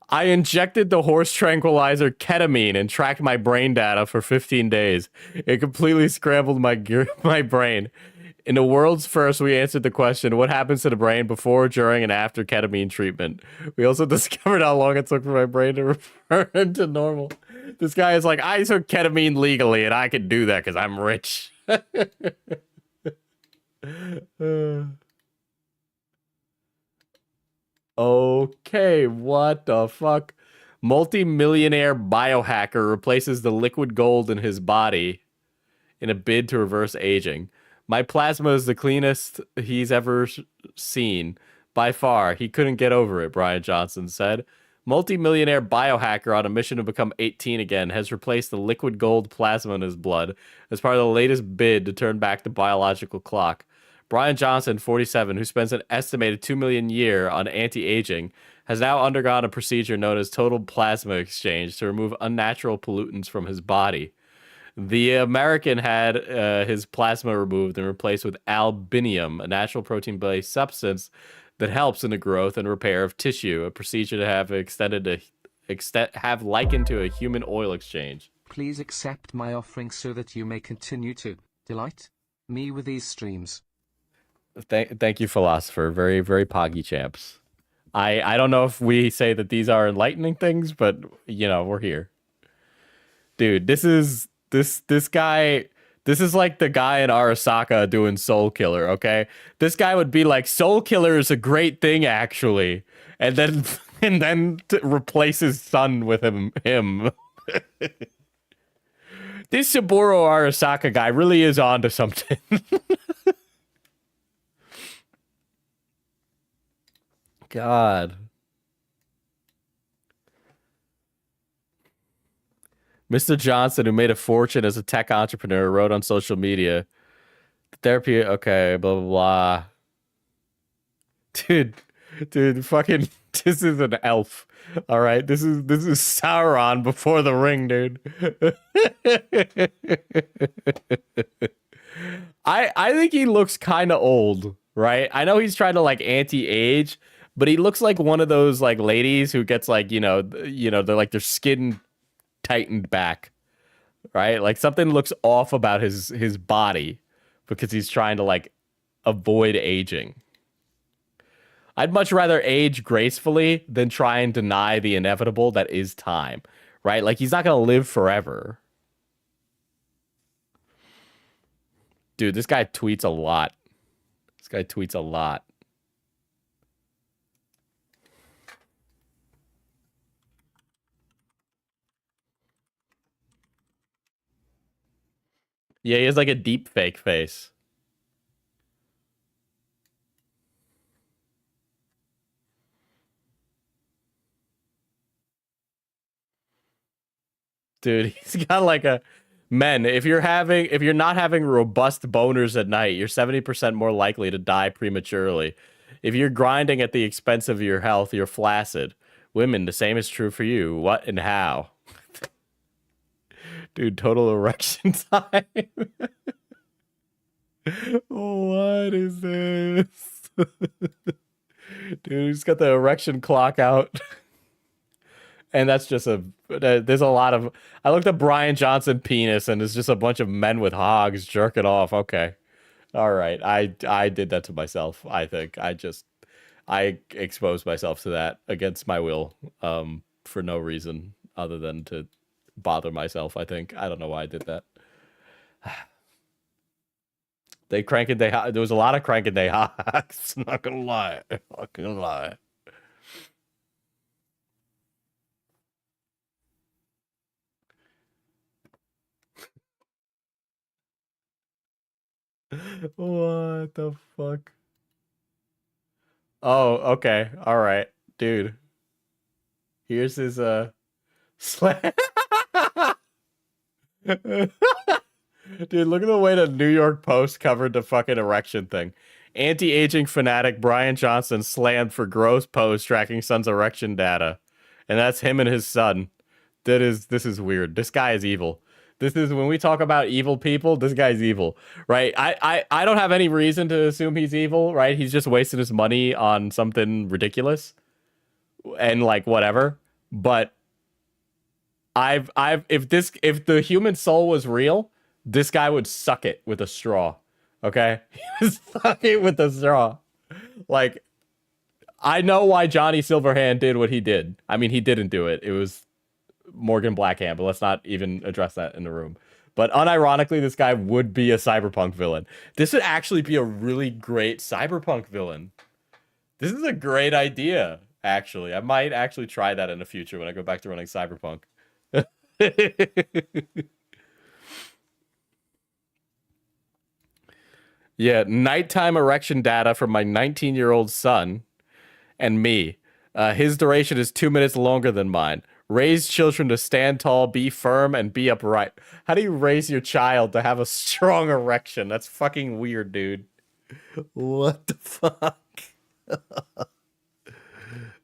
I injected the horse tranquilizer ketamine and tracked my brain data for 15 days. It completely scrambled my brain. In the world's first, we answered the question, what happens to the brain before, during, and after ketamine treatment? We also discovered how long it took for my brain to return to normal. This guy is like, I took ketamine legally, and I can do that because I'm rich. Okay, what the fuck? Multi-millionaire biohacker replaces the liquid gold in his body in a bid to reverse aging. My plasma is the cleanest he's ever seen. By far, he couldn't get over it, Brian Johnson said. Multi-millionaire biohacker on a mission to become 18 again has replaced the liquid gold plasma in his blood as part of the latest bid to turn back the biological clock. Brian Johnson, 47, who spends an estimated 2 million a year on anti-aging, has now undergone a procedure known as total plasma exchange to remove unnatural pollutants from his body. The American had his plasma removed and replaced with albinium, a natural protein-based substance that helps in the growth and repair of tissue, a procedure to have have likened to a human oil exchange. Please accept my offering so that you may continue to delight me with these streams. Thank you, philosopher. Very, very poggy champs. I don't know if we say that these are enlightening things, but you know, we're here. Dude, this guy, this is like the guy in Arasaka doing Soul Killer, okay? This guy would be like, Soul Killer is a great thing, actually. And then replace his son with him. This Saburo Arasaka guy really is onto something. God. Mr. Johnson, who made a fortune as a tech entrepreneur, wrote on social media, therapy, okay, blah, blah, blah. Dude, fucking, this is an elf. All right, this is Sauron before the ring, dude. I think he looks kind of old, right? I know he's trying to like anti-age, but he looks like one of those like ladies who gets like, you know, they're like their skin tightened back, right? Like something looks off about his body because he's trying to like avoid aging. I'd much rather age gracefully than try and deny the inevitable that is time, right? Like he's not going to live forever. Dude, this guy tweets a lot. This guy tweets a lot. Yeah, he has like a deep fake face. Dude, he's got like a men, if you're not having robust boners at night, you're 70% more likely to die prematurely. If you're grinding at the expense of your health, you're flaccid. Women, the same is true for you. What and how? Dude, total erection time. What is this? Dude, he's got the erection clock out. And that's just there's a lot of, I looked at Brian Johnson penis and it's just a bunch of men with hogs jerking off. Okay. All right. I did that to myself. I think I exposed myself to that against my will, for no reason other than to bother myself. I think, I don't know why I did that. There was a lot of cranking day hogs. Not gonna lie. Not gonna lie. What the fuck? Oh, okay. All right. Dude. Here's his slam. Dude, look at the way the New York Post covered the fucking erection thing. Anti-aging fanatic Brian Johnson slammed for gross post tracking son's erection data. And that's him and his son. This is weird. This guy is evil. This is, when we talk about evil people, this guy's evil, right? I don't have any reason to assume he's evil, right? He's just wasting his money on something ridiculous and like whatever. But if the human soul was real, this guy would suck it with a straw. Okay? He would suck it with a straw. Like, I know why Johnny Silverhand did what he did. I mean, he didn't do it. It was Morgan Blackhand, but let's not even address that in the room. But unironically, this guy would be a cyberpunk villain. This would actually be a really great cyberpunk villain. This is a great idea, actually. I might actually try that in the future when I go back to running cyberpunk. Yeah, nighttime erection data from my 19-year-old son and me. His duration is 2 minutes longer than mine. Raise children to stand tall, be firm, and be upright. How do you raise your child to have a strong erection? That's fucking weird, dude. What the fuck?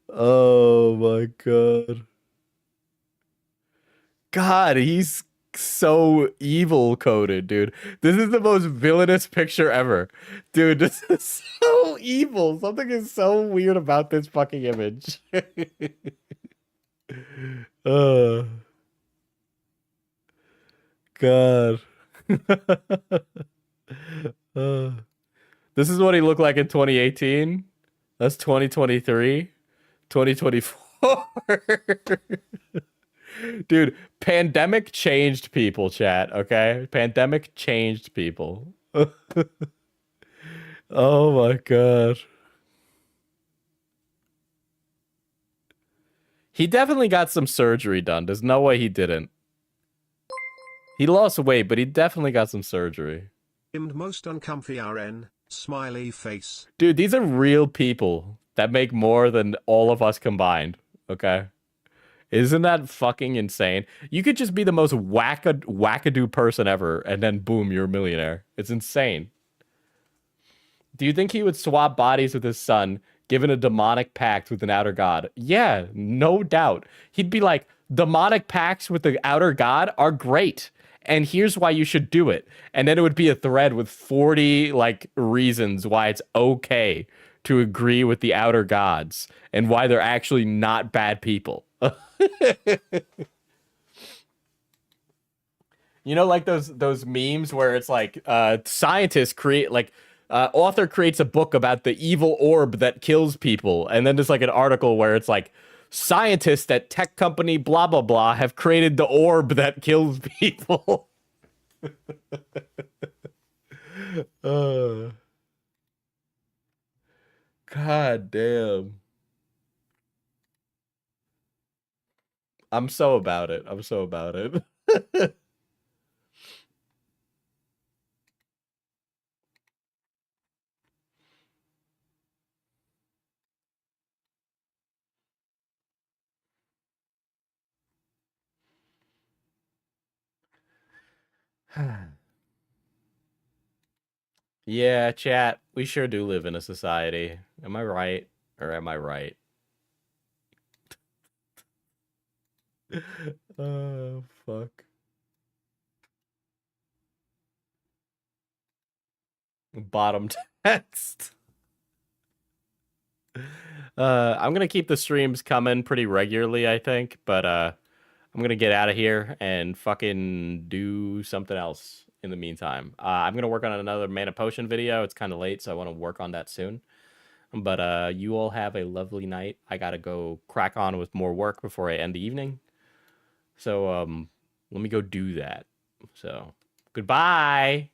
Oh my god. God, he's so evil coded, dude. This is the most villainous picture ever. Dude, this is so evil. Something is so weird about this fucking image. God. This is what he looked like in 2018. That's 2023. 2024. Dude, pandemic changed people, chat, okay? Pandemic changed people. Oh my god. He definitely got some surgery done. There's no way he didn't. He lost weight, but he definitely got some surgery. Most uncomfy RN, smiley face. Dude, these are real people that make more than all of us combined, okay? Isn't that fucking insane? You could just be the most wackadoo person ever, and then boom, you're a millionaire. It's insane. Do you think he would swap bodies with his son, given a demonic pact with an outer god? Yeah, no doubt. He'd be like, demonic pacts with the outer god are great, and here's why you should do it. And then it would be a thread with 40 like reasons why it's okay to agree with the outer gods and why they're actually not bad people. You know, like those memes where it's like scientists create like author creates a book about the evil orb that kills people, and then there's like an article where it's like scientists at tech company blah blah blah have created the orb that kills people. God damn. I'm so about it. I'm so about it. Yeah, chat. We sure do live in a society. Am I right? Or am I right? Oh, fuck. Bottom text. I'm gonna keep the streams coming pretty regularly, I think, but I'm gonna get out of here and fucking do something else in the meantime. I'm gonna work on another Mana Potion video. It's kind of late, so I want to work on that soon. But you all have a lovely night. I gotta go crack on with more work before I end the evening. So let me go do that. So goodbye.